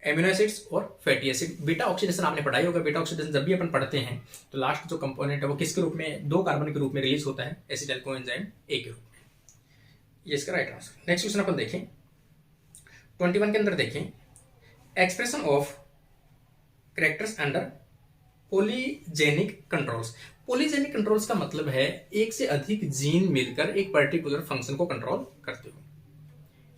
amino acids और फैटी एसिड। बीटा ऑक्सीडेशन आपने पढ़ाई होगा। बीटा ऑक्सीडेशन जब भी अपन पढ़ते हैं तो लास्ट जो कंपोनेंट है वो किसके रूप में? 2 कार्बन के रूप में रिलीज होता है, एसिटाइल कोएंजाइम ए के रूप में। ये इसका राइट आंसर। नेक्स्ट क्वेश्चन अपन देखें, 21 के अंदर देखें, expression of characters under polygenic controls. Polygenic controls का मतलब है एक से अधिक जीन मिलकर एक पर्टिकुलर फंक्शन को कंट्रोल करते हो,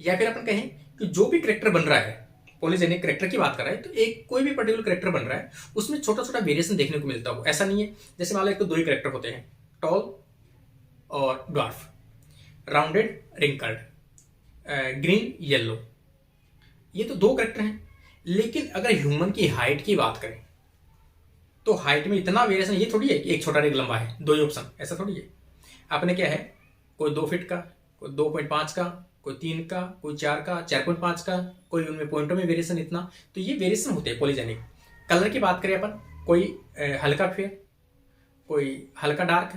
या फिर अपन कहें कि जो भी कैरेक्टर बन रहा है, पॉलीजेनिक कैरेक्टर की बात कर रहा है, तो एक कोई भी पर्टिकुलर कैरेक्टर बन रहा है उसमें छोटा छोटा वेरिएशन देखने को मिलता हो। ऐसा नहीं है जैसे मान लो एक तो 2 ही कैरेक्टर होते हैं, टॉल और dwarf, rounded, wrinkled, green, yellow, ये तो 2 कैरेक्टर हैं। लेकिन अगर ह्यूमन की हाइट की बात करें तो हाइट में इतना वेरिएशन ये थोड़ी है कि एक छोटा एक लंबा है, 2 ही ऑप्शन, ऐसा थोड़ी है। आपने क्या है, कोई 2 फीट का, कोई 2.5 का, कोई 3 का, कोई 4 का, 4.5 का, कोई उनमें पॉइंटों में वेरिएशन इतना। तो ये वेरिएशन होते हैं पॉलीजेनिक। कलर की बात करें अपन, कोई हल्का फेयर, कोई हल्का डार्क,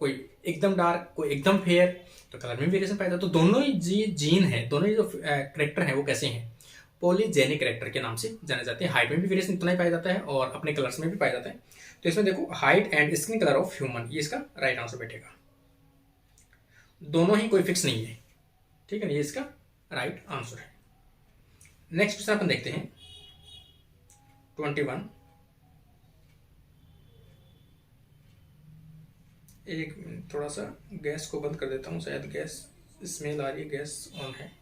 कोई एकदम डार्क, कोई एकदम फेयर, तो कलर में वेरिएशन पाया जाता है। तो दोनों ही जीन है, दोनों ही जो करेक्टर है वो कैसे हैं, पॉलीजेनिक करेक्टर के नाम से जाने जाते हैं। हाइट में भी वेरिएशन इतना ही पाया जाता है और अपने कलर्स में भी पाया जाता है। तो इसमें देखो height and skin colour of human, ये इसका राइट आंसर बैठेगा। दोनों ही कोई फिक्स नहीं है, ठीक है, ये इसका राइट आंसर है। नेक्स्ट क्वेश्चन अपन देखते हैं 21। एक मिनट, थोड़ा सा गैस को बंद कर देता हूँ, शायद गैस स्मेल आ रही है, गैस ऑन है।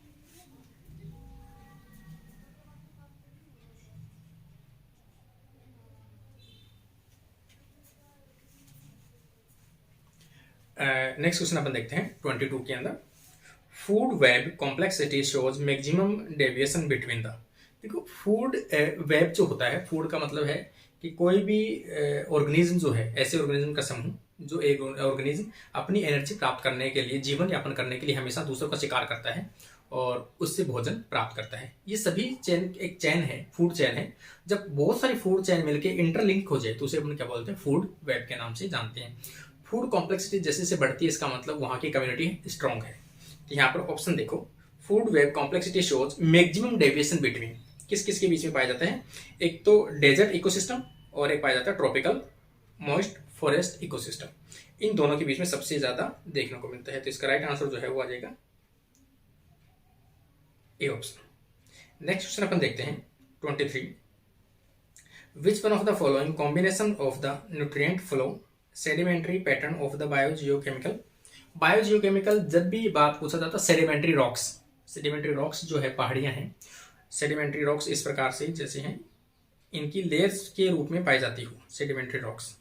नेक्स्ट क्वेश्चन अपन देखते हैं 22 के अंदर, food web complexity shows maximum deviation between the. देखो फूड वेब जो होता है, फूड का मतलब है कि कोई भी ऑर्गेनिज्म जो है, ऐसे ऑर्गेनिज्म का समूह जो एक ऑर्गेनिज्म अपनी एनर्जी प्राप्त करने के लिए, जीवन यापन करने के लिए हमेशा दूसरों का शिकार करता है और उससे भोजन प्राप्त करता है। ये सभी चेन एक चैन है, फूड चैन है। जब बहुत सारी फूड चैन मिलकर इंटरलिंक हो जाए तो उसे अपन क्या बोलते हैं, फूड वेब के नाम से जानते हैं। फूड कॉम्प्लेक्सिटी जैसे से बढ़ती है, इसका मतलब वहाँ की कम्युनिटी स्ट्रॉन्ग है। तो यहाँ पर ऑप्शन देखो, food web complexity shows maximum deviation between, किस किस के बीच में पाया जाता है, एक तो डेजर्ट इकोसिस्टम और एक पाया जाता है ट्रॉपिकल मॉइस्ट फॉरेस्ट इकोसिस्टम। इन दोनों के बीच में सबसे ज्यादा देखने को मिलता है। तो इसका राइट आंसर जो है वो आ जाएगा ए ऑप्शन। नेक्स्ट क्वेश्चन अपन देखते हैं 23। विच one of the following combination of the nutrient flow sedimentary pattern of the biogeochemical. Biogeochemical जब भी बात पूछा जाता है, सेडिमेंट्री रॉक्स, सेडिमेंट्री रॉक्स जो है पहाड़ियां हैं, सेडिमेंट्री रॉक्स इस प्रकार से जैसे हैं, इनकी लेयर्स के रूप में पाई जाती हो सेडिमेंट्री रॉक्स,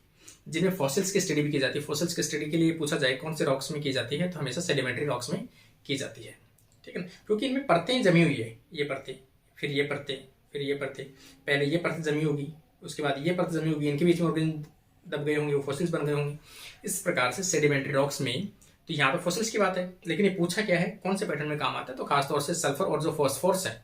जिनमें फॉसिल्स की स्टडी भी की जाती है। फॉसिल्स की स्टडी के लिए पूछा जाए कौन से रॉक्स में की जाती है, तो हमेशा सेडिमेंट्री रॉक्स में की जाती है, ठीक है ना, क्योंकि इनमें परतें जमी हुई है, ये परतें, फिर ये परतें, फिर ये परतें, पहले ये परत जमी होगी, उसके बाद ये परत जमी होगी, इनके बीच में ऑर्गेनिज्म दब गए होंगे, वो फॉसिल्स बन गए होंगे। इस प्रकार से सेडिमेंट्री रॉक्स में, तो यहाँ पर फॉसिल्स की बात है, लेकिन ये पूछा क्या है, कौन से पैटर्न में काम आता है, तो खासतौर से सल्फर और जो फॉस्फोरस है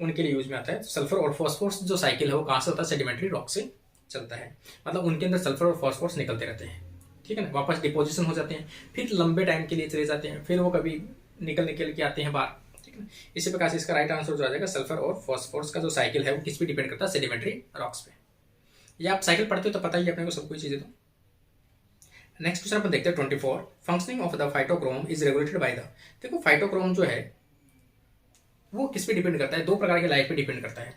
उनके लिए यूज में आता है। तो सल्फर और फॉस्फोरस जो साइकिल है वो कहाँ से होता है, सेडिमेंट्री रॉक से चलता है। मतलब उनके अंदर सल्फर और फॉस्फोरस निकलते रहते हैं, ठीक है ना, वापस डिपोजिशन हो जाते हैं, फिर लंबे टाइम के लिए चले जाते हैं, फिर वो कभी निकल के आते हैं बाहर, ठीक है ना। इसी प्रकार से इसका राइट आंसर जो आ जाएगा, सल्फर और फॉस्फोरस का जो साइकिल है वो किस पे डिपेंड करता है, सेडिमेंट्री रॉक्स पे। ये आप साइकिल पढ़ते हो तो पता ही अपने को सब कुछ चीजें। तो नेक्स्ट क्वेश्चन अपन देखते हैं 24। Functioning of the phytochrome is regulated by the. देखो फाइटोक्रोम जो है वो किस पे डिपेंड करता है, दो प्रकार के लाइट पे डिपेंड करता है,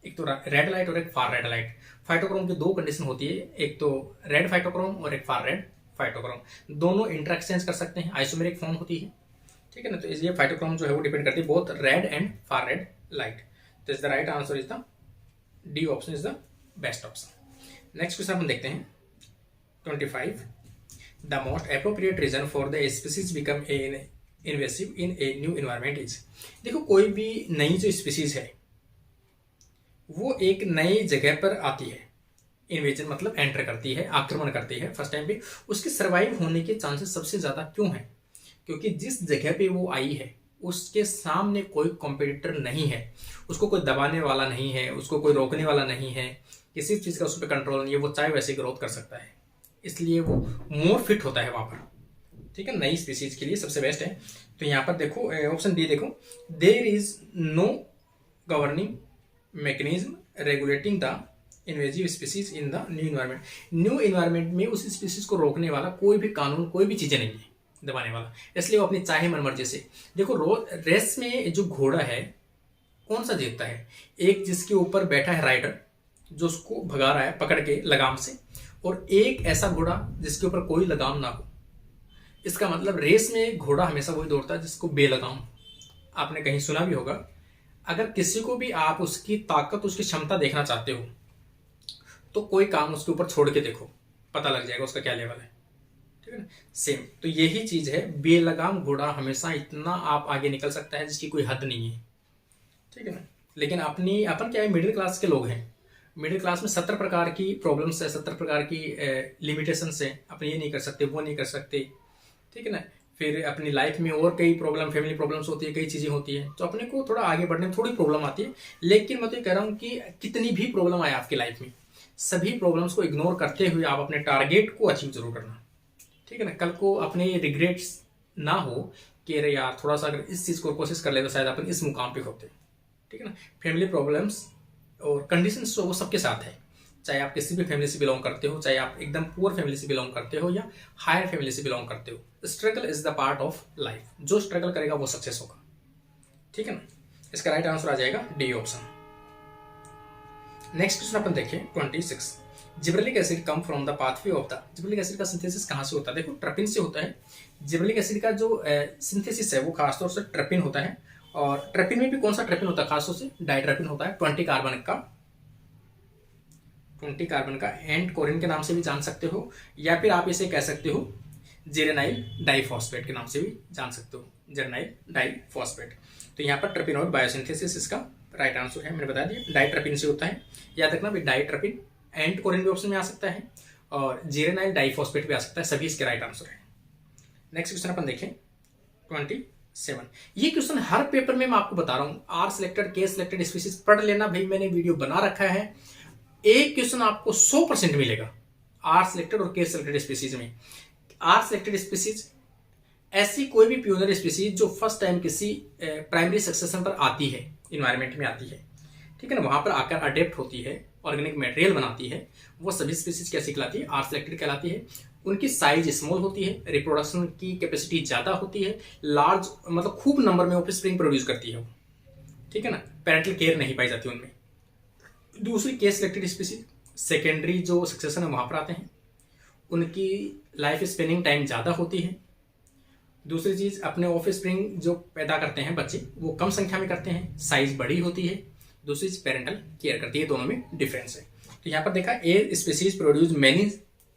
एक तो रेड लाइट और एक फार रेड लाइट। फाइटोक्रोम की दो कंडीशन होती है, एक तो रेड फाइटोक्रोम और एक फार रेड फाइटोक्रोम। दोनों इंटर एक्सचेंज कर सकते हैं, आइसोमेरिक फॉर्म होती है, ठीक है ना। तो इसलिए फाइटोक्रोम जो है वो डिपेंड करती है both red and far red light. तो is the right answer is the D option is the best option. Next question अपन देखते हैं 25। The most appropriate reason for the species become invasive in a new environment is. देखो कोई भी नई जो species है वो एक नई जगह पर आती है, इन्वेजन मतलब एंटर करती है, आक्रमण करती है फर्स्ट टाइम पे, उसके सर्वाइव होने के चांसेस सबसे ज्यादा क्यों है, क्योंकि जिस जगह पे वो आई है उसके सामने कोई कॉम्पिटिटर नहीं है, उसको कोई दबाने वाला नहीं है, उसको कोई रोकने वाला नहीं है, किसी चीज का उस पर कंट्रोल नहीं है, वो चाहे वैसे ग्रोथ कर सकता है, इसलिए वो मोर फिट होता है वहां पर, ठीक है, नई स्पीसीज के लिए सबसे बेस्ट है। तो यहाँ पर देखो ऑप्शन डी देखो, there is no governing mechanism regulating the invasive species in the new environment. New environment में उस स्पीसीज को रोकने वाला कोई भी कानून, कोई भी चीजें नहीं है दबाने वाला, इसलिए वो अपनी चाहे मनमर्जी से। देखो रेस में जो घोड़ा है कौन सा जीतता है, एक जिसके ऊपर बैठा है राइडर जो उसको भगा रहा है पकड़ के लगाम से, और एक ऐसा घोड़ा जिसके ऊपर कोई लगाम ना हो। इसका मतलब रेस में घोड़ा हमेशा वही दौड़ता है जिसको बेलगाम। आपने कहीं सुना भी होगा, अगर किसी को भी आप उसकी ताकत, उसकी क्षमता देखना चाहते हो तो कोई काम उसके ऊपर छोड़ के देखो, पता लग जाएगा उसका क्या लेवल है, ठीक है ना। सेम तो यही चीज है, बेलगाम घोड़ा हमेशा इतना आप आगे निकल सकता है जिसकी कोई हद नहीं है, ठीक है ना। लेकिन अपन क्या है, मिडिल क्लास के लोग हैं, मिडिल क्लास में 70 प्रकार की प्रॉब्लम्स है, 70 प्रकार की लिमिटेशंस है, अपन ये नहीं कर सकते, वो नहीं कर सकते, ठीक है ना। फिर अपनी लाइफ में और कई प्रॉब्लम, फैमिली प्रॉब्लम्स होती है, कई चीजें होती है, तो अपने को थोड़ा आगे बढ़ने में थोड़ी प्रॉब्लम आती है। लेकिन मैं तो ये कह रहा हूँ कि कितनी भी प्रॉब्लम आए आपकी लाइफ में, सभी प्रॉब्लम्स को इग्नोर करते हुए आप अपने टारगेट को अचीव जरूर करना, ठीक है ना। कल को अपने रिग्रेट्स ना हो कि अरे यार थोड़ा सा अगर इस चीज़ को कोशिश कर ले तो शायद अपन इस मुकाम पे होते, ठीक है ना। फैमिली प्रॉब्लम्स और कंडीशंस जो वो सबके साथ है, चाहे आप किसी भी फैमिली से बिलोंग करते हो, चाहे आप एकदम पुअर फैमिली से बिलोंग करते हो या हायर फैमिली से बिलोंग करते हो। Struggle is the part of life. जो स्ट्रगल करेगा वो सक्सेस होगा, ठीक है ना। इसका राइट आंसर आ जाएगा डी ऑप्शन। नेक्स्ट क्वेश्चन अपन देखें 26। Gibberellic acid come from the pathway of the. Gibberellic acid का सिंथेसिस कहाँ से होता है? देखो ट्रपिन से होता है। जिब्रेलिक एसिड का जो सिंथेसिस है वो खासतौर से ट्रपिन होता है। और ट्रपिन में भी कौन सा ट्रपिन होता है? खासतौर से डाइट्रपिन होता है। 20 कार्बन का एंड कोरिन के नाम से भी जान सकते हो, या फिर आप इसे कह सकते हो जेरेनाइल डाइफॉस्फेट के नाम से भी जान सकते हो, जेरेनाइल डाइफॉस्फेट। तो यहाँ पर ट्रपिनोइड बायोसिंथेसिस इसका राइट आंसर है, मैंने बता दिया डाइट्रपिन से होता है। याद रखना भाई, डाइट्रपिन एंड कोरिन भी ऑप्शन में आ सकता है और जेरेनाइल डाइफॉस्फेट भी आ सकता है, सभी इसके राइट आंसर है। नेक्स्ट क्वेश्चन अपन देखें 27। ये क्वेश्चन हर पेपर में मैं आपको बता रहा हूँ, आर सिलेक्टेड, के सिलेक्टेड स्पीसीज पढ़ लेना भाई, मैंने वीडियो बना रखा है। एक क्वेश्चन आपको 100% मिलेगा आर सिलेक्टेड और के सिलेक्टेड स्पीसीज में। आर सिलेक्टेड स्पीसीज ऐसी कोई भी प्यूनर स्पीसीज जो फर्स्ट टाइम किसी प्राइमरी सक्सेशन पर आती है, इन्वायरमेंट में आती है, ठीक है ना, वहां पर आकर अडेप्ट होती है, ऑर्गेनिक मटेरियल बनाती है, वो सभी स्पीसीज कैसी कहलाती है? आर सिलेक्टेड कहलाती है। उनकी साइज स्मॉल होती है, रिप्रोडक्शन की कैपेसिटी ज्यादा होती है, लार्ज मतलब खूब नंबर में ऑफस्प्रिंग प्रोड्यूस करती है वो, ठीक है ना। पेरेंटल केयर नहीं पाई जाती उनमें। दूसरी केस सिलेक्टेड स्पीसीज सेकेंडरी जो सक्सेशन है वहां पर आते हैं, उनकी लाइफ स्पेनिंग टाइम ज़्यादा होती है। दूसरी चीज़, अपने ऑफ स्प्रिंग जो पैदा करते हैं बच्चे वो कम संख्या में करते हैं, साइज बड़ी होती है। दूसरी चीज़ पेरेंटल केयर करती है, दोनों में डिफरेंस है। तो यहाँ पर देखा, a species produce many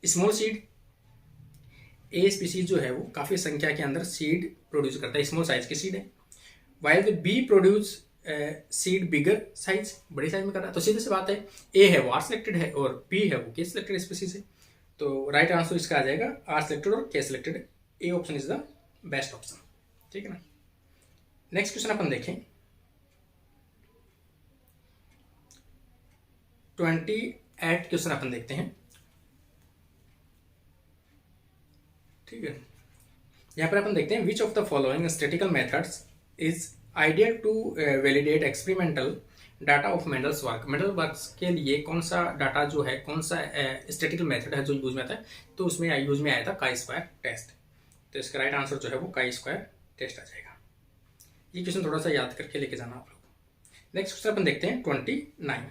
small seed. A species जो है वो काफ़ी संख्या के अंदर सीड प्रोड्यूस करता है, स्मॉल साइज की सीड है। While B produce seed bigger size, बड़ी साइज में कर रहा है। तो सीधी सी बात है, ए है वो आर सिलेक्टेड है और बी है वो के सिलेक्टेड स्पीसीज है। तो राइट आंसर इसका आ जाएगा आर सिलेक्टेड और के selected. A option is the best option, ठीक है ना। नेक्स्ट क्वेश्चन अपन देखें 28 क्वेश्चन अपन देखते हैं, ठीक है। यहाँ पर अपन देखते हैं which of the following statistical methods is ideal to validate experimental data of Mendel's work. Mendel work के लिए कौन सा डाटा जो है, कौन सा स्टैटिकल मेथड है जो यूज में आता है? तो उसमें यूज में आया था काई स्क्वायर टेस्ट। तो इसका राइट आंसर जो है वो काई स्क्वायर टेस्ट आ जाएगा। ये क्वेश्चन थोड़ा सा याद करके लेके जाना आप लोग। नेक्स्ट क्वेश्चन अपन देखते हैं 29।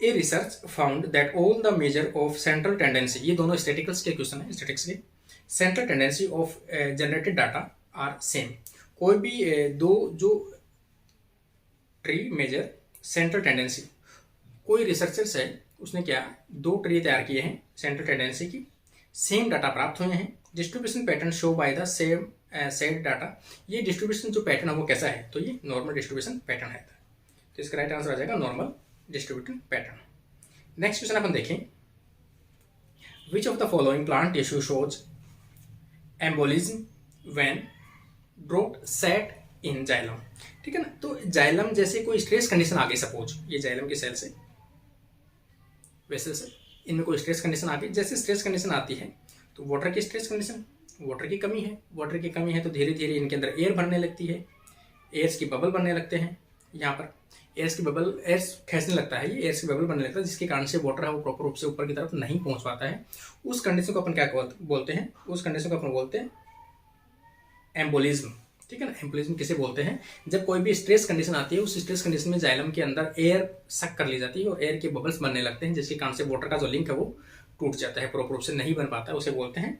A research found that all the measure of central tendency, ये दोनों स्टैटिकल्स के क्वेश्चन है, स्टैटिक्स के। Central tendency of generated data are same. कोई भी दो जो ट्री मेजर सेंट्रल टेंडेंसी, कोई रिसर्चर्स है उसने क्या दो ट्री तैयार किए हैं सेंट्रल टेंडेंसी की, सेम डाटा प्राप्त हुए हैं। Distribution pattern show by the same set data. ये डिस्ट्रीब्यूशन जो पैटर्न है वो कैसा है? तो ये नॉर्मल डिस्ट्रीब्यूशन पैटर्न है। तो इसका राइट आंसर आ जाएगा normal distribution pattern. Next question अपन देखें, which of the following plant tissue shows embolism when dropped set in xylem, ठीक है ना। तो जाइलम जैसे कोई स्ट्रेस कंडीशन आ गई, सपोज ये जाइलम के सेल से वैसे से इनमें कोई स्ट्रेस कंडीशन आ गई। जैसे स्ट्रेस कंडीशन आती है तो वाटर की स्ट्रेस कंडीशन, वाटर की कमी है, वाटर की कमी है तो धीरे धीरे इनके अंदर एयर भरने लगती है, एयर्स की बबल बनने लगते हैं। यहाँ पर एयर्स की बबल, एयर्स खींचने लगता है, ये एयर्स की बबल बनने लगता है, जिसके कारण से वाटर है वो प्रॉपर रूप से ऊपर की तरफ नहीं पहुंच पाता है। उस कंडीशन को अपन क्या बोलते हैं? उस कंडीशन को अपन बोलते हैं एम्बोलिज्म, ठीक है ना। एम्बोलिज्म किसे बोलते हैं? जब कोई भी स्ट्रेस कंडीशन आती है, उस स्ट्रेस कंडीशन में जाइलम के अंदर एयर सक कर ली जाती है और एयर के बबल्स बनने लगते हैं, जिसके कारण से वाटर का जो लिंक है वो टूट जाता है, प्रॉपर रूप से नहीं बन पाता है, उसे बोलते हैं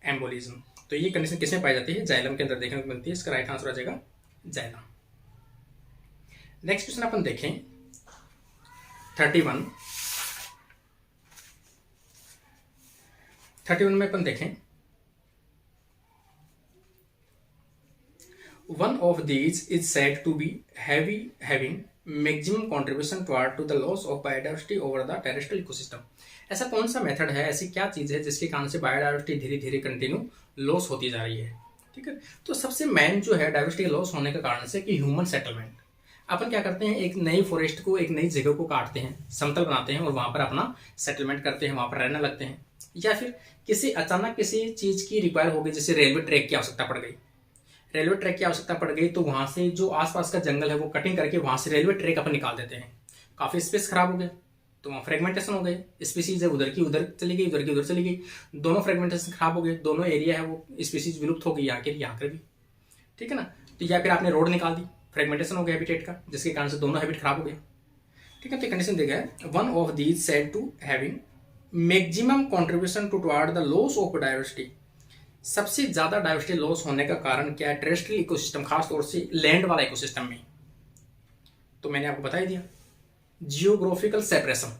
एम्बोलिज्म। तो ये कंडीशन किसमें पाई जाती है? जाइलम के अंदर देखने को मिलती है। इसका राइट आंसर आ जाएगा जाइलम। नेक्स्ट क्वेश्चन अपन देखें 31 में अपन देखें, one of these is said to be having maximum contribution to the loss of biodiversity over the terrestrial ecosystem। ऐसा कौन सा मेथड है, ऐसी क्या चीज है जिसके कारण से बायोडाइवर्सिटी धीरे धीरे कंटिन्यू लॉस होती जा रही है, ठीक है। तो सबसे मेन जो है डाइवर्सिटी लॉस होने के कारण से कि ह्यूमन सेटलमेंट, अपन क्या करते हैं, एक नई फॉरेस्ट को, एक नई जगह को काटते हैं, समतल बनाते हैं और वहां पर अपना सेटलमेंट करते हैं, वहां पर रहने लगते हैं। या फिर किसी अचानक किसी चीज की रिक्वायर हो गई, जैसे रेलवे ट्रैक की आवश्यकता पड़ गई, रेलवे ट्रैक की आवश्यकता पड़ गई तो वहां से जो आसपास का जंगल है वो कटिंग करके वहां से रेलवे ट्रैक अपन निकाल देते हैं। काफी स्पेस खराब हो गया तो वहाँ फ्रेगमेंटेशन हो गए, स्पीसीज है उधर की उधर चली गई, उधर की उधर चली गई, दोनों फ्रेगमेंटेशन खराब हो गए, दोनों एरिया है वो स्पीसीज विलुप्त हो गई, यहाँ के यहाँ कर भी, ठीक है ना। तो या फिर आपने रोड निकाल दी, फ्रेगमेंटेशन हो गया हैबिटेट का, जिसके कारण से दोनों हैबिट खराब हो गए, ठीक है। तो कंडीशन देखा है, one of these said to having maximum contribution to toward the loss of diversity. सबसे ज्यादा डाइवर्सिटी लॉस होने का कारण क्या है, टेरेस्ट्रियल इकोसिस्टम, खासतौर से लैंड वाला इकोसिस्टम में। तो मैंने आपको बता ही दिया, जियोग्राफिकल सेपरेशन,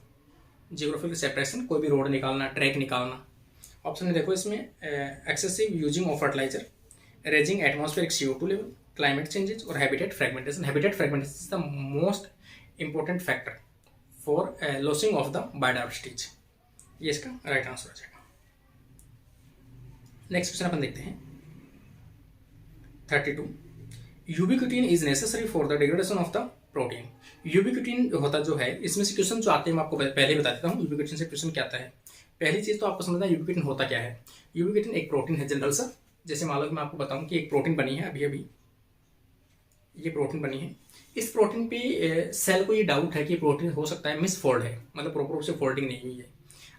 जियोग्राफिकल सेपरेशन, कोई भी रोड निकालना, ट्रैक निकालना। ऑप्शन में देखो इसमें excessive using of fertiliser, raising atmospheric CO2 level, climate changes और habitat fragmentation. Habitat fragmentation is the most important factor for losing of the biodiversities. ये इसका राइट आंसर हो जाएगा। नेक्स्ट क्वेश्चन अपन देखते हैं 32, ubiquitin is necessary for the degradation of the protein. Ubiquitin होता जो है, इसमें से क्वेश्चन जो आते हैं मैं आपको पहले बता देता हूँ यूबिक्विटिन से क्वेश्चन क्या आता है। पहली चीज तो आपको समझना है यूबिक्विटिन होता क्या है। यूबिक्विटिन एक प्रोटीन है जनरल सा, जैसे मान लो कि मैं आपको बताऊं कि एक प्रोटीन बनी है, अभी अभी ये प्रोटीन बनी है, इस प्रोटीन पे सेल को ये डाउट है कि प्रोटीन हो सकता है मिसफोल्ड है, मतलब प्रॉपर रूप से फोल्डिंग नहीं हुई है।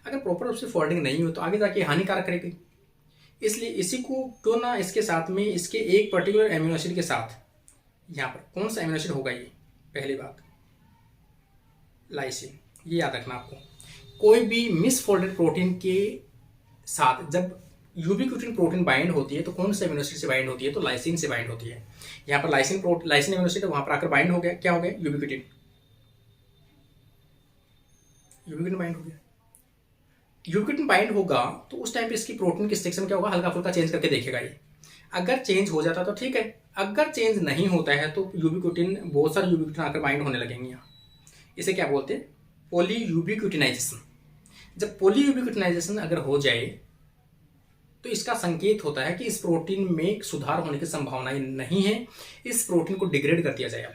अगर प्रॉपर रूप से फोल्डिंग नहीं हुई तो आगे जाके हानिकारक रहेगी, इसलिए इसी को क्यों ना इसके साथ में, इसके एक पर्टिकुलर एमिनो एसिड के साथ, यहाँ पर कौन सा एमिनो एसिड होगा ये, पहली बात लाइसिन, ये याद रखना आपको। कोई भी मिसफोल्डेड प्रोटीन के साथ जब यूबिक्विटिन प्रोटीन बाइंड होती है तो कौन से एमिनो एसिड से बाइंड होती है, तो लाइसिन से बाइंड होती है। यहाँ पर लाइसिन एमिनो एसिड वहां पर आकर बाइंड हो गया, क्या हो गया, यूबिक्विटिन, यूबिक्विटिन बाइंड हो गया। यूबिक्विटिन बाइंड होगा तो उस टाइम पे इसकी प्रोटीन की स्ट्रक्चर में क्या होगा, हल्का फुल्का चेंज करके देखेगा ये। अगर चेंज हो जाता तो ठीक है, अगर चेंज नहीं होता है तो यूबिक्विटिन, बहुत सारे यूबिक्विटिन आकर बाइंड होने लगेंगे यहाँ। इसे क्या बोलते हैं, पॉली यूबिक्विटिनाइजेशन। जब पॉली यूबिक्विटिनाइजेशन अगर हो जाए तो इसका संकेत होता है कि इस प्रोटीन में सुधार होने की संभावनाएं नहीं है, इस प्रोटीन को डिग्रेड कर दिया जाए। अब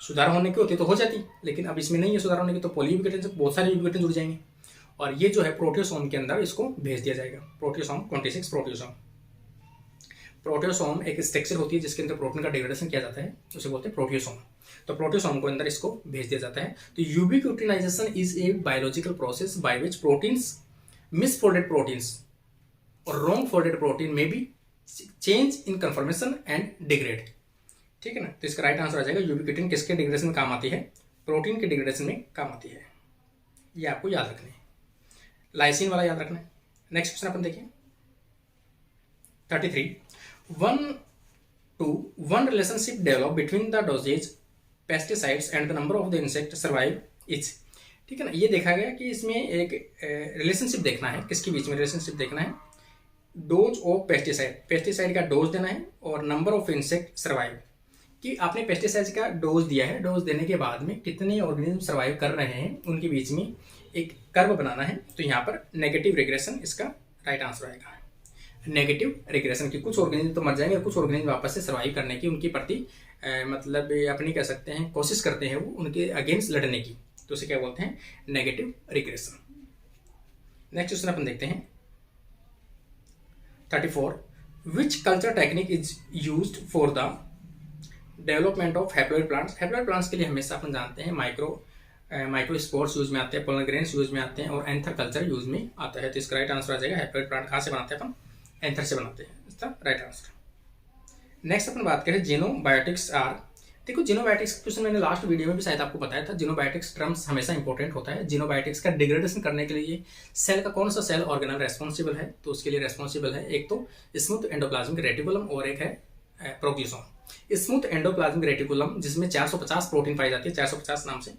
सुधार होने की होती तो हो जाती, लेकिन अब इसमें नहीं है सुधार होने की, तो पॉली यूबिक्विटिन से बहुत सारे यूबिक्विटिन जुड़ जाएंगे और ये जो है प्रोटियोसोम के अंदर इसको भेज दिया जाएगा। प्रोटियोसोम 26 प्रोटियोसोम, प्रोटियोसोम एक स्ट्रक्चर होती है जिसके अंदर प्रोटीन का डिग्रेडेशन किया जाता है, उसे बोलते हैं प्रोटियोसोम। तो प्रोटियोसोम को अंदर इसको भेज दिया जाता है। तो ubiquitinisation is a biological process by which proteins, misfolded proteins और रॉन्ग फोल्डेड प्रोटीन में भी change in conformation and degrade, ठीक है ना। तो इसका राइट आंसर आ जाएगा यूबिक्विटिन किसके डिग्रेडेशन में काम आती है, प्रोटीन के डिग्रेडेशन में काम आती है। ये आपको याद रखना है, लाइसिन वाला याद रखना है। नेक्स्ट क्वेश्चन अपन देखिए 33, 1 relationship develop between the dosage pesticides and the number of the insect survive each, ठीक है ना। ये देखा गया कि इसमें एक रिलेशनशिप देखना है, किसके बीच में रिलेशनशिप देखना है, डोज ऑफ पेस्टिसाइड, पेस्टिसाइड का डोज देना है और नंबर ऑफ इंसेक्ट सर्वाइव, कि आपने पेस्टिसाइड का डोज दिया है, डोज देने के बाद में कितने ऑर्गेनिज्म सर्वाइव कर रहे हैं, उनके बीच में एक कर्व बनाना है। तो यहाँ पर नेगेटिव रिग्रेशन इसका राइट आंसर आएगा। नेगेटिव रिग्रेशन की कुछ ऑर्गेनिज्म तो मर जाएंगे, कुछ ऑर्गेनिज्म वापस से सर्वाइव करने की, उनकी प्रति मतलब अपनी कह सकते हैं कोशिश करते हैं वो उनके अगेंस्ट लड़ने की, तो उसे क्या बोलते हैं, नेगेटिव रिग्रेशन। नेक्स्ट क्वेश्चन अपन देखते हैं 34, which culture technique is used for the development of haploid plants. Haploid plants के लिए हमेशा अपन जानते हैं माइक्रोस्पोर्स यूज में आते हैं, पोलन ग्रेन्स यूज में आते हैं और एंथर कल्चर यूज में आता है। तो इसका राइट आंसर आ जाएगा, हैप्लॉइड प्लांट कहाँ से बनाते हैं अपन, एंथर से बनाते हैं, इसका राइट आंसर। नेक्स्ट अपन बात करें जीनोबायोटिक्स आर। देखो जीनोबायोटिक्स क्वेश्चन मैंने लास्ट वीडियो में भी शायद आपको बताया था, जीनोबायोटिक्स टर्म्स हमेशा इंपॉर्टेंट होता है। जीनोबायोटिक्स का डिग्रेडेशन करने के लिए सेल का कौन सा सेल ऑर्गेनल रेस्पॉन्सिबल है, तो उसके लिए रेस्पॉन्सिबल है एक तो स्मूथ एंडोप्लाज्मिक रेटिकुलम और एक है प्रोक्यूसोम। स्मूथ एंडोप्लाज्मिक रेटिकुलम जिसमें 450 प्रोटीन पाई जाती है, 450 नाम से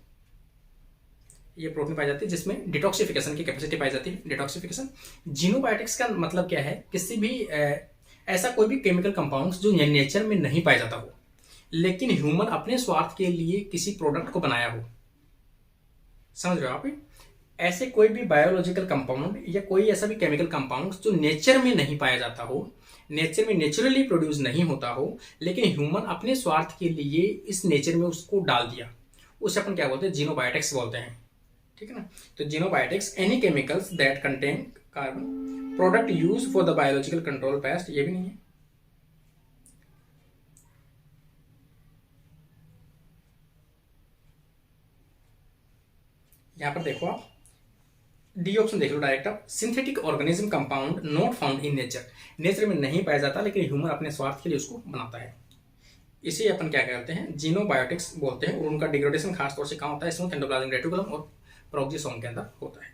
ये प्रोटीन पाई जाती है, जिसमें डिटॉक्सिफिकेशन की कैपेसिटी पाई जाती है, डिटॉक्सिफिकेशन। जीनोबायोटिक्स का मतलब क्या है, किसी भी ऐसा कोई भी केमिकल कंपाउंड्स जो नेचर में नहीं पाया जाता हो लेकिन ह्यूमन अपने स्वार्थ के लिए किसी प्रोडक्ट को बनाया हो, समझ रहे हो आप। ऐसे कोई भी बायोलॉजिकल कंपाउंड या कोई ऐसा भी केमिकल कंपाउंड जो नेचर में नहीं पाया जाता हो नेचर में नेचुरली प्रोड्यूस नहीं होता हो, लेकिन ह्यूमन अपने स्वार्थ के लिए इस नेचर में उसको डाल दिया, उसे अपन क्या बोलते हैं, जीनोबायोटिक्स बोलते हैं। ठीक है ना। तो xenobiotics any chemicals that contain carbon product use for the biological control pest, ये भी नहीं है। यहां पर देखो आप डी ऑप्शन देख लो डायरेक्ट आप, synthetic organism compound not found in nature, nature में नहीं पाया जाता लेकिन ह्यूमन अपने स्वार्थ के लिए उसको बनाता है, इसे अपन क्या कहते हैं, जीनोबायोटिक्स बोलते हैं। और उनका डिग्रेडेशन खास तौर से कहाँ होता है, स्मूथ एंडोप्लाज्मिक रेटिकुलम और प्रोक्सिसोम के अंदर होता है।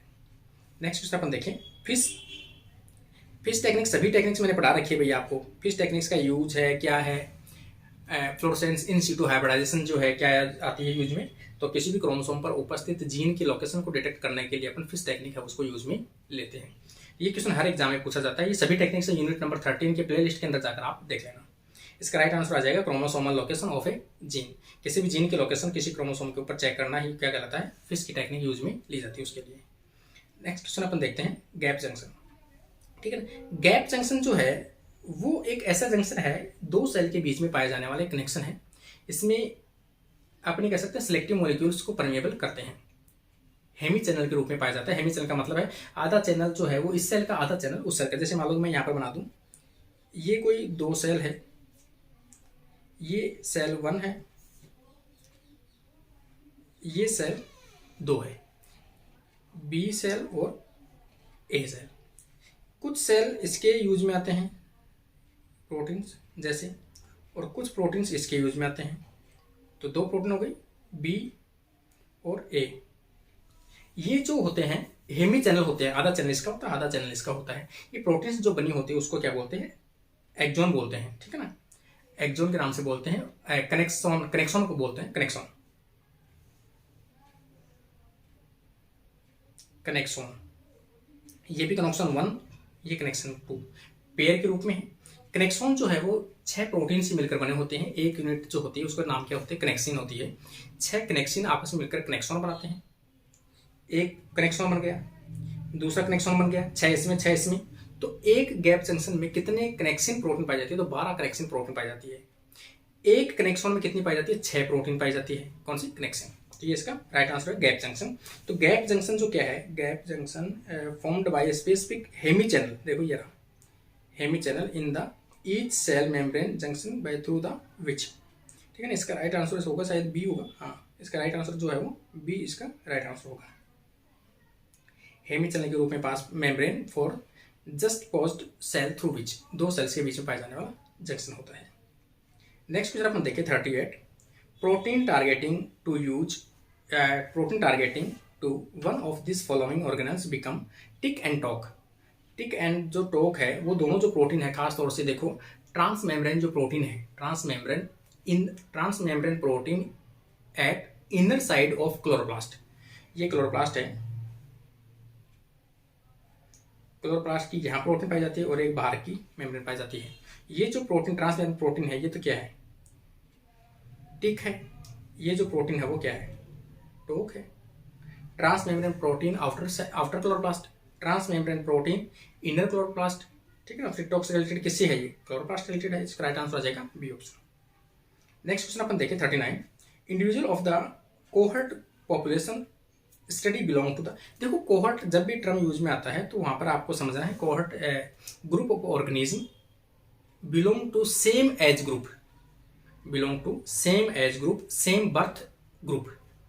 नेक्स्ट क्वेश्चन अपन देखें, फिश टेक्निक्स, सभी टेक्निक्स मैंने पढ़ा रखी है भैया आपको। फिश टेक्निक्स का यूज है क्या है, फ्लोरोसेंस इन सीटू हाइब्रिडाइजेशन जो है क्या आती है यूज में, तो किसी भी क्रोमोसोम पर उपस्थित जीन की लोकेशन को डिटेक्ट करने के लिए अपन फिश टेक्निक है उसको यूज में लेते हैं। ये क्वेश्चन हर एग्जाम में पूछा जाता है। ये सभी टेक्निक्स यूनिट नंबर 13 के प्ले लिस्ट के अंदर जाकर आप देख लेना। इसका राइट आंसर आ जाएगा chromosomal location of A gene, किसी भी जीन की लोकेशन किसी क्रोमोसोम के ऊपर चेक करना ही क्या कहलाता है, फिश की टेक्निक यूज में ली जाती है उसके लिए। नेक्स्ट क्वेश्चन अपन देखते हैं, गैप जंक्शन। ठीक है ना। गैप जंक्शन जो है वो एक ऐसा जंक्शन है, दो सेल के बीच में पाए जाने वाले कनेक्शन है। इसमें अपने कह सकते हैं सिलेक्टिव मॉलिक्यूल्स को परमेबल करते हैं, हेमी चैनल के रूप में पाया जाता है। हेमी चैनल का मतलब है आधा चैनल जो है वो इस सेल का, आधा चैनल उस सेल का। जैसे मान लो मैं यहाँ पर बना दूं, ये कोई दो सेल है, ये सेल 1 है, ये सेल 2 है, बी सेल और ए सेल। कुछ सेल इसके यूज में आते हैं प्रोटीन्स जैसे, और कुछ प्रोटीन्स इसके यूज में आते हैं। तो दो प्रोटीन हो गई, बी और ए। ये जो होते हैं हेमी चैनल होते हैं, आधा चैनल इसका होता है, आधा चैनल इसका होता है। ये प्रोटीन्स जो बनी होती है उसको क्या बोलते हैं, एक्सॉन बोलते हैं। ठीक है ना, एक्सॉन के नाम से बोलते हैं। कनेक्सॉन को बोलते हैं कनेक्सॉन। ये भी कनेक्शन 1, ये कनेक्शन 2 पेयर के रूप में है। कनेक्सॉन जो है वो 6 प्रोटीन से मिलकर बने होते हैं। एक यूनिट जो होती है उसका नाम क्या होता है, कनेक्सिन होती है। 6 कनेक्सिन आपस में मिलकर कनेक्सॉन बनाते हैं। एक कनेक्सॉन बन गया, दूसरा कनेक्सॉन बन गया, 6 इसमें 6 इसमें। तो एक गैप जंक्शन में कितने कनेक्सिन प्रोटीन पाई जाती है, तो 12 कनेक्सिन प्रोटीन पाई जाती है। एक कनेक्सॉन में कितनी पाई जाती है, 6 प्रोटीन पाई जाती है। कौन सी, कनेक्सिन। तो ये इसका राइट आंसर है गैप जंक्शन। तो गैप जंक्शन जो क्या है, gap junction formed by specific hemi channel, देखो ये रहा hemi channel in the each cell membrane junction by through the which. ठीक है ना, इसका राइट आंसर होगा शायद बी होगा। हाँ, इसका राइट आंसर जो है वो बी इसका राइट आंसर होगा। हेमी चैनल के रूप में pass membrane for just posed cell through which, दो सेल्स के बीच में पाया जाने वाला जंक्शन होता है। नेक्स्ट क्वेश्चन अपन देखें 38, protein targeting to one of this following organelles become tic and toc. Tic and जो टोक है वो दोनों जो प्रोटीन है, खास तौर से देखो ट्रांस मेम्ब्रेन जो प्रोटीन है, transmembrane protein at inner side of chloroplast. ये क्लोरोप्लास्ट है, क्लोरोप्लास्ट की यहाँ प्रोटीन पाई जाती है और एक बाहर की मेम्ब्रेन पाई जाती है। ये जो प्रोटीन ट्रांस मेम्ब्रेन प्रोटीन है ये तो क्या है, टिक है। ये जो प्रोटीन है वो क्या है, टोक है। Transmembrane protein after chloroplast, transmembrane protein inner chloroplast. ठीक है ना, फिर टॉक से रिलेटेड किससे है, ये क्लोरोप्लास्ट रिलेटेड है। इसका राइट आंसर आ जाएगा बी ऑप्शन। नेक्स्ट क्वेश्चन अपन देखें 39, individual of the cohort population study belong to the. देखो कोहर्ट जब भी टर्म यूज में आता है तो वहां पर आपको समझना है cohort group of organism belong to same age group, same birth group,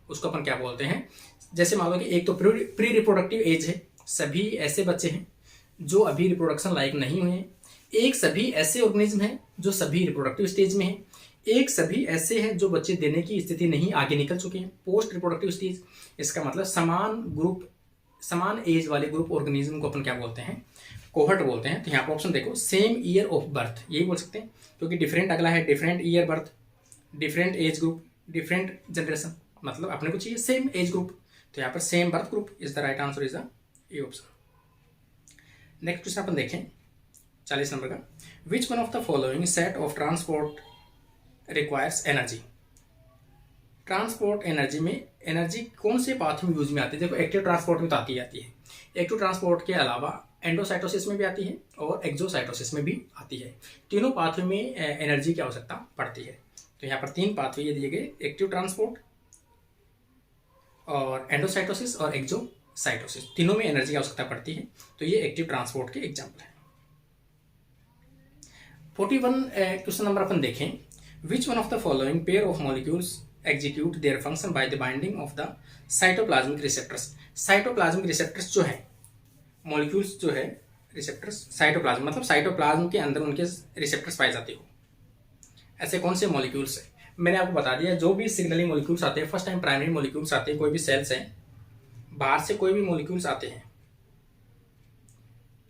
उसको अपन क्या बोलते हैं। जैसे मान लो कि एक तो प्री रिप्रोडक्टिव एज है, सभी ऐसे बच्चे हैं जो अभी रिप्रोडक्शन लायक नहीं हुए हैं। एक सभी ऐसे ऑर्गेनिज्म हैं जो सभी रिप्रोडक्टिव स्टेज में हैं। एक सभी ऐसे हैं जो बच्चे देने की स्थिति नहीं, आगे निकल चुके हैं, पोस्ट रिप्रोडक्टिव स्टेज। इसका मतलब समान एज वाले ग्रुप ऑर्गेनिज्म को अपन क्या बोलते हैं, कोहर्ट बोलते हैं। तो यहाँ पर ऑप्शन देखो, सेम ईयर ऑफ बर्थ, यही बोल सकते हैं क्योंकि डिफरेंट अगला है, different year birth, different age group, different generation, मतलब अपने को चाहिए सेम एज ग्रुप। तो यहाँ पर same birth group is the right answer, is the A option. Next question अपन देखें 40 नंबर का, which one of the following set of transport requires energy. Transport energy में एनर्जी कौन से पाथ में यूज में आती है, देखो एक्टिव ट्रांसपोर्ट में तो आती है। एक्टिव ट्रांसपोर्ट के अलावा एंडोसाइटोसिस में भी आती है और एक्सोसाइटोसिस में भी आती है। तीनों पाथवे में एनर्जी की आवश्यकता पड़ती है। तो यहाँ पर 3 पाथवे दिए गए, एक्टिव ट्रांसपोर्ट और एंडोसाइटोसिस और एक्सोसाइटोसिस, तीनों में एनर्जी की आवश्यकता पड़ती है। तो ये एक्टिव ट्रांसपोर्ट के एग्जाम्पल है। 41 क्वेश्चन नंबर अपन देखें, विच one of the following pair of molecules execute their function by the binding of the cytoplasmic receptors. Cytoplasmic receptors जो है, मॉलिक्यूल्स जो है रिसेप्टर्स, साइटोप्लाज्म मतलब साइटोप्लाज्म के अंदर उनके रिसेप्टर्स पाए जाते हो। ऐसे कौन से मॉलिक्यूल्स है? मैंने आपको बता दिया, जो भी सिग्नलिंग मॉलिक्यूल्स आते हैं, फर्स्ट टाइम प्राइमरी मॉलिक्यूल्स आते हैं, कोई भी सेल्स हैं, बाहर से कोई भी मॉलिक्यूल्स आते हैं,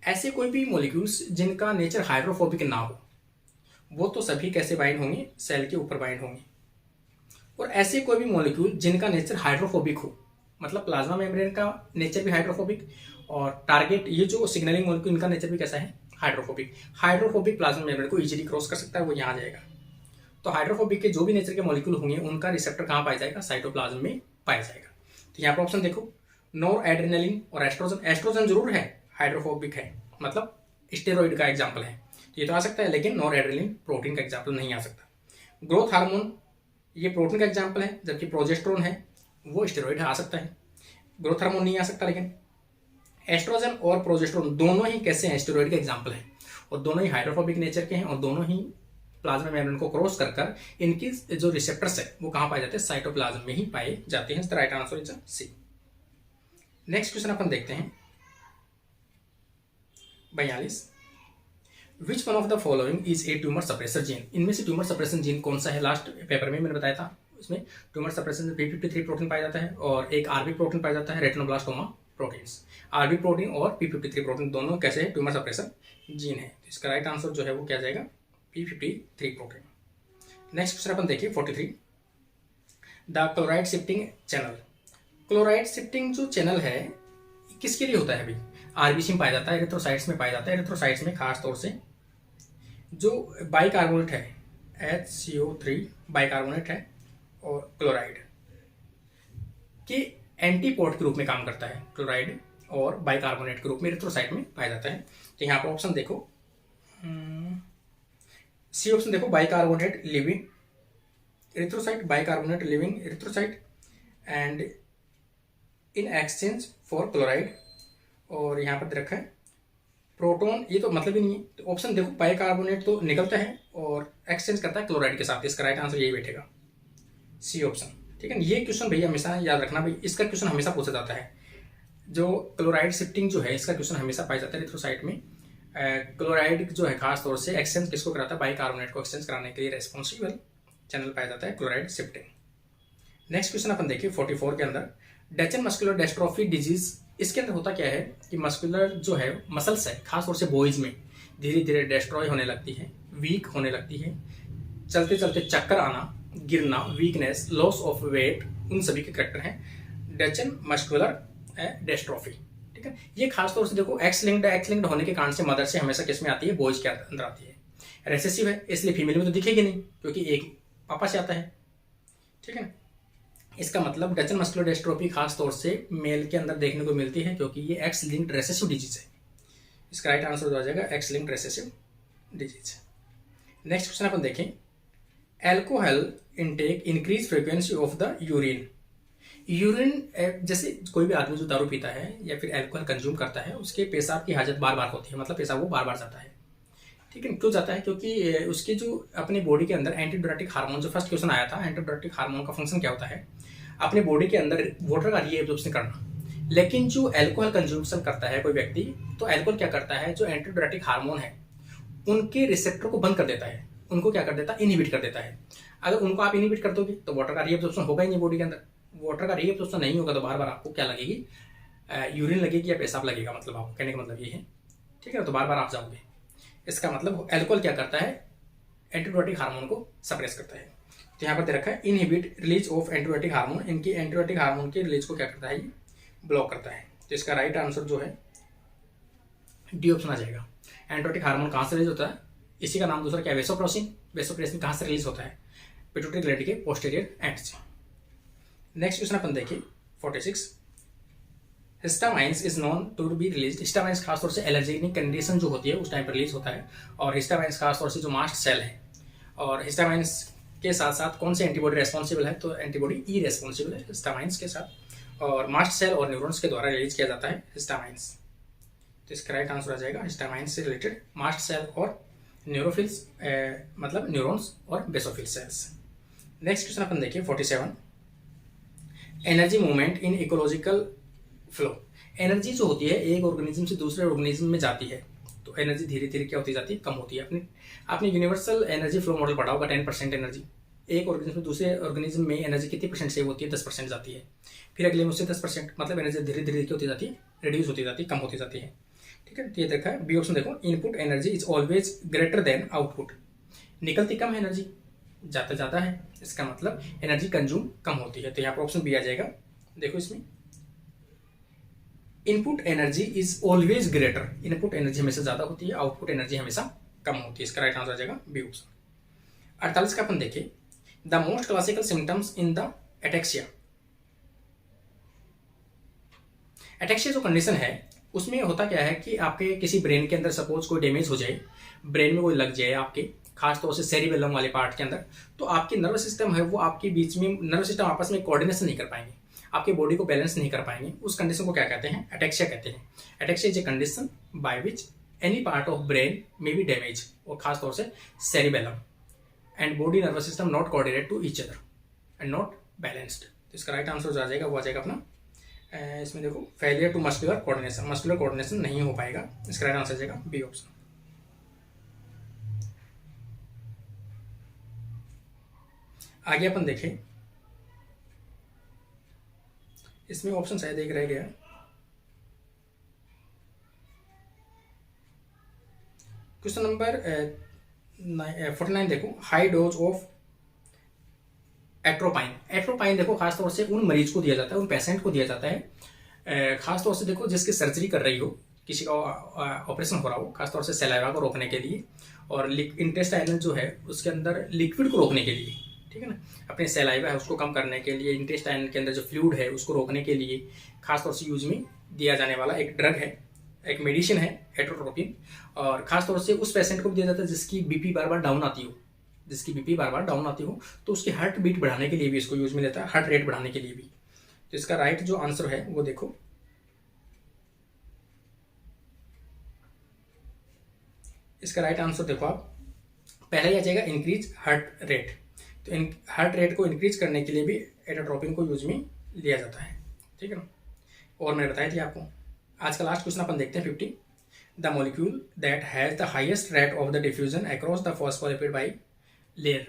ऐसे कोई भी मॉलिक्यूल्स जिनका नेचर हाइड्रोफोबिक ना हो, वो तो सभी कैसे बाइंड होंगे? सेल के ऊपर बाइंड होंगे। और ऐसे कोई भी मॉलिक्यूल जिनका नेचर हाइड्रोफोबिक हो, मतलब प्लाज्मा मेम्ब्रेन का नेचर भी हाइड्रोफोबिक और टारगेट ये जो सिग्नलिंग मॉलिक्यूल इनका नेचर भी कैसा है? हाइड्रोफोबिक। हाइड्रोफोबिक प्लाज्मा मेम्ब्रेन को इजीली क्रॉस कर सकता है, वो यहाँ आ जाएगा। तो हाइड्रोफोबिक के जो भी नेचर के मॉलिक्यूल होंगे उनका रिसेप्टर कहाँ पाया जाएगा? साइटोप्लाज्म में पाया जाएगा। तो यहाँ पर ऑप्शन देखो, नोर एड्रेनलिन और एस्ट्रोजन। एस्ट्रोजन जरूर है, हाइड्रोफोबिक है, मतलब स्टेरॉइड का एग्जाम्पल है, ये तो आ सकता है, लेकिन नोर एड्रेनलिन प्रोटीन का एग्जाम्पल नहीं आ सकता। ग्रोथ हार्मोन ये प्रोटीन का एग्जाम्पल है, जबकि प्रोजेस्टेरोन है वो स्टेरॉइड आ सकता है, ग्रोथ हार्मोन नहीं आ सकता। लेकिन एस्ट्रोजन और प्रोजेस्टेरोन दोनों ही कैसे हैं? स्टेरॉइड के एग्जाम्पल हैं, और दोनों ही हाइड्रोफोबिक नेचर के हैं, और दोनों ही प्लाज्मा मेम्ब्रेन को क्रॉस कर इनकी जो रिसेप्टर्स है वो कहाँ पाए जाते हैं? साइटोप्लाज्म में ही पाए जाते हैं। Right answer is C. Next question अपन देखते हैं 42, which one of the following is a tumour suppressor gene. इनमें से ट्यूमर सप्रेशन जीन कौन सा है? लास्ट पेपर में मैंने बताया था, उसमें ट्यूमर सप्रेशन p53 प्रोटीन पाया जाता है और एक आरबी प्रोटीन पाया जाता है, रेटिनोब्लास्टोमा प्रोटीन्स। आरबी प्रोटीन और p53 प्रोटीन दोनों कैसे है? ट्यूमर सप्रेसर जीन है। तो इसका राइट आंसर जो है वो क्या जाएगा? p53 protein. नेक्स्ट क्वेश्चन अपन देखिए 43, the chloride shifting channel. Chloride shifting जो चैनल है किसके लिए होता है? अभी आरबीसी में पाया जाता है, एरिथ्रोसाइट्स में पाया जाता है। एरिथ्रोसाइट्स में खास तौर से जो बाइकार्बोनेट है HCO3 बाइकार्बोनेट है और क्लोराइड के एंटीपोड के रूप में काम करता है। क्लोराइड और बाइकार्बोनेट के रूप में एरिथ्रोसाइट में पाया जाता है। तो यहाँ पर ऑप्शन देखो, सी ऑप्शन देखो, bicarbonate living erythrocyte, bicarbonate living erythrocyte and in exchange for chloride, और यहाँ पर दे रखा है प्रोटॉन, ये तो मतलब ही नहीं है। तो ऑप्शन देखो, बाइकार्बोनेट तो निकलता है और एक्सचेंज करता है क्लोराइड के साथ। इसका राइट आंसर यही बैठेगा, सी ऑप्शन। ठीक है, ये क्वेश्चन भैया हमेशा याद रखना भाई, इसका क्वेश्चन हमेशा पूछा जाता है। जो क्लोराइड शिफ्टिंग जो है इसका क्वेश्चन हमेशा पाया जाता है एरिथ्रोसाइट में। क्लोराइड जो है खास तौर से एक्सचेंज किसको कराता है? बाइकार्बोनेट को एक्सचेंज कराने के लिए रेस्पॉन्सिबल चैनल पाया जाता है क्लोराइड शिफ्टिंग। नेक्स्ट क्वेश्चन अपन देखिए 44 के अंदर, डचन मस्कुलर डिस्ट्रॉफी डिजीज। इसके अंदर होता क्या है कि मस्कुलर जो है मसल्स है खास तौर से बॉयज में धीरे धीरे डिस्ट्रॉय होने लगती है, वीक होने लगती है, चलते चलते चक्कर आना, गिरना, वीकनेस, लॉस ऑफ वेट, उन सभी के करेक्टर हैं डचन मस्कुलर डिस्ट्रॉफी। ठीक है, ये खास तौर से देखो एक्स लिंक्ड होने के कारण से मदर से हमेशा किस में आती है? बॉयज के अंदर आती है। रेसेसिव है इसलिए फीमेल में तो दिखेगी नहीं क्योंकि एक पापा से आता है। ठीक है, इसका मतलब डचन मस्कुलर डिस्ट्रोफी खास तौर से मेल के अंदर देखने को मिलती है क्योंकि ये एक्स लिंक्ड रेसेसिव डिजीज है। इसका राइट आंसर हो जाएगा X linked recessive disease. Next question अपन देखें, alcohol intake increase frequency of the urine. Urine जैसे कोई भी आदमी जो दारू पीता है या फिर एल्कोहल कंज्यूम करता है उसके पेशाब की हाजत बार बार होती है, मतलब पेशाब वो बार बार जाता है। ठीक है, क्यों जाता है? क्योंकि उसकी जो अपने बॉडी के अंदर एंटीडायरेटिक हार्मोन, जो फर्स्ट क्वेश्चन आया था, एंटीडायरेटिक हार्मोन का फंक्शन क्या होता है? अपने बॉडी के अंदर वाटर का रीएब्जॉर्प्शन करना। लेकिन जो एल्कोहल कंज्यूम्शन करता है कोई व्यक्ति, तो एल्कोहल क्या करता है? जो एंटीडायरेटिक हार्मोन है उनके रिसेप्टर को बंद कर देता है, उनको क्या कर देता है? इनहिबिट कर देता है। अगर उनको आप इनहिबिट कर दोगे तो वाटर का रीएब्जॉर्प्शन होगा ही नहीं बॉडी के अंदर। वाटर का रीएब्जॉर्प्शन नहीं होगा तो बार बार आपको क्या लगेगी? यूरिन लगेगी या पेशाब लगेगा, मतलब आपको कहने का मतलब ये है। ठीक है, तो बार बार आप जाओगे। इसका मतलब अल्कोहल क्या करता है? एंटीबायोटिक हार्मोन को सप्रेस करता है। तो यहाँ पर दे रखा है inhibit release of antibiotic hormone, इनकी एंटीबायोटिक हार्मोन के रिलीज को क्या करता है? ये ब्लॉक करता है। तो इसका राइट आंसर जो है डी ऑप्शन आ जाएगा। एंटीबायोटिक हार्मोन कहाँ से रिलीज होता है? इसी का नाम दूसरा क्या है? वेसोप्रेसिन। वेसोप्रेसिन कहाँ से रिलीज होता है? पिट्यूटरी ग्लैंड के पोस्टीरियर एंड से। नेक्स्ट क्वेश्चन अपन देखिए 46, histamines is known to be release. Histamines खासतौर से एलर्जेनिक कंडीशन जो होती है उस टाइम पर रिलीज होता है। और हिस्टामाइंस खासतौर से जो मास्ट सेल है, और हिस्टामाइंस के साथ साथ कौन से एंटीबॉडी रेस्पॉन्सिबल है, तो एंटीबॉडी ई रेस्पॉन्सिबल है हिस्टामाइंस के साथ, और मास्ट सेल और न्यूरॉन्स के द्वारा रिलीज किया जाता है हिस्टामाइंस। तो इसका राइट आंसर आ जाएगा हिस्टामाइंस से रिलेटेड मास्ट सेल और न्यूरोफिल्स, मतलब न्यूरॉन्स और बेसोफिल सेल्स। नेक्स्ट क्वेश्चन अपन देखिए 47, energy movement in ecological flow. Energy जो होती है एक ऑर्गेनिज्म से दूसरे ऑर्गेनिज्म में जाती है, तो एनर्जी धीरे धीरे क्या होती जाती है, कम होती है। आपने यूनिवर्सल एनर्जी फ्लो मॉडल पढ़ा होगा, 10% एनर्जी एक ऑर्गेनिज्म से दूसरे ऑर्गेनिज्म में एनर्जी कितनी परसेंट सेव होती है, 10% जाती है। फिर अगले में उससे 10%, मतलब एनर्जी धीरे धीरे क्या होती जाती है, रिड्यूस होती जाती है, कम होती जाती है। ठीक है, ये देखा है बी ऑप्शन देखो, input energy is always greater than output. निकलती कम एनर्जी, जाता जाता है, इसका मतलब एनर्जी कंज्यूम कम होती है। तो यहाँ पर ऑप्शन बी आ जाएगा। देखो इसमें input energy is always greater, input energy हमेशा ज्यादा होती है, आउटपुट एनर्जी हमेशा कम होती है। इसका राइट आंसर आ जाएगा बी ऑप्शन। 48 का अपन देखिए, the most classical symptoms in the ataxia. Ataxia जो कंडीशन है उसमें होता क्या है कि आपके किसी ब्रेन के अंदर सपोज कोई डैमेज हो जाए, ब्रेन में कोई लग जाए आपके, खासतौर से सेरिबेलम वाले पार्ट के अंदर, तो आपकी नर्वस सिस्टम है वो आपके बीच में, नर्वस सिस्टम आपस में कोऑर्डिनेशन नहीं कर पाएंगे, आपके बॉडी को बैलेंस नहीं कर पाएंगे। उस कंडीशन को क्या कहते हैं, एटेक्सिया कहते हैं। Ataxia is a condition by which any part of brain में बी डैमेज, और खासतौर से cerebellum and body nervous system not coordinate to each other and not balanced. तो इसका राइट आंसर जो आ जाएगा वो आ जाएगा अपना, इसमें देखो failure to muscular coordination, muscular coordination नहीं हो पाएगा। इसका राइट आंसर आ जाएगा बी ऑप्शन। आगे अपन देखें, इसमें ऑप्शन शायद एक रह गया, क्वेश्चन नंबर 49 देखो, high dose of atropine. Atropine देखो खासतौर से उन मरीज को दिया जाता है, उन पेशेंट को दिया जाता है, खासतौर से देखो जिसकी सर्जरी कर रही हो, किसी का ऑपरेशन हो रहा हो, खासतौर से सलाइवा को रोकने के लिए, और इंटेस्टाइनल जो है उसके अंदर लिक्विड को रोकने के लिए, ठीक है ना, अपने सलाइवा है उसको कम करने के लिए, इंटेस्टाइन के अंदर जो फ्लूइड है उसको रोकने के लिए खासतौर से यूज में दिया जाने वाला एक ड्रग है, एक मेडिसिन है एट्रोट्रोपिन। और खासतौर से उस पेशेंट को भी दिया जाता है जिसकी बीपी बार बार डाउन आती हो, जिसकी बीपी बार बार डाउन आती हो, तो उसकी हार्ट बीट बढ़ाने के लिए भी इसको यूज में लेता है, हार्ट रेट बढ़ाने के लिए भी। तो इसका राइट जो आंसर है वो देखो, इसका राइट आंसर देखो आप, पहला ही आ जाएगा इंक्रीज हार्ट रेट। तो हार्ट रेट को इंक्रीज करने के लिए भी एट्रोट्रोपिन को यूज में लिया जाता है, ठीक है ना। और मैंने बताया थी आपको। आज का लास्ट क्वेश्चन अपन देखते हैं 50, the molecule that has the highest rate of the diffusion across the phospholipid by layer.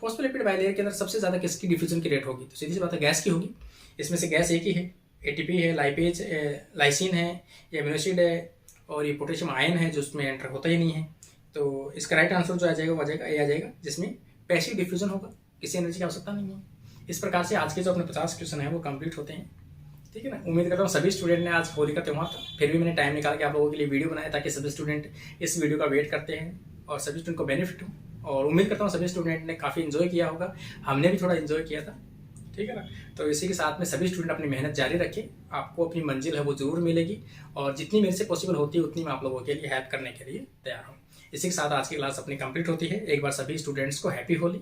Phospholipid by layer के अंदर सबसे ज्यादा किसकी डिफ्यूजन की रेट होगी, तो सीधी सी बात है गैस की होगी। इसमें से गैस एक ही है, एटीपी है, लाइपेज, लाइसिन है, ये एमिनो एसिड है, और ये पोटेशियम आयन है जो उसमें एंटर होता ही नहीं है। तो इसका राइट आंसर जो आ जाएगा वो आ जाएगा, ये आ जाएगा जिसमें पैसिव डिफ्यूजन होगा, किसी एनर्जी की आवश्यकता नहीं है। इस प्रकार से आज के जो अपने 50 क्वेश्चन है वो कंप्लीट होते हैं, ठीक है ना। उम्मीद करता हूँ सभी स्टूडेंट ने, आज होली का त्यौहार था, फिर भी मैंने टाइम निकाल के आप लोगों के लिए वीडियो बनाया ताकि सभी स्टूडेंट इस वीडियो का वेट करते हैं और सभी स्टूडेंट को बेनिफिट हो। और उम्मीद करता हूँ सभी स्टूडेंट ने काफ़ी इन्जॉय किया होगा, हमने भी थोड़ा इन्जॉय किया था, ठीक है ना। तो इसी के साथ में सभी स्टूडेंट अपनी मेहनत जारी रखें, आपको अपनी मंजिल है वो जरूर मिलेगी, और जितनी मेरे से पॉसिबल होती है उतनी मैं आप लोगों के लिए हेल्प करने के लिए तैयार हूँ। इसी के साथ आज की क्लास अपनी कंप्लीट होती है। एक बार सभी स्टूडेंट्स को हैप्पी होली।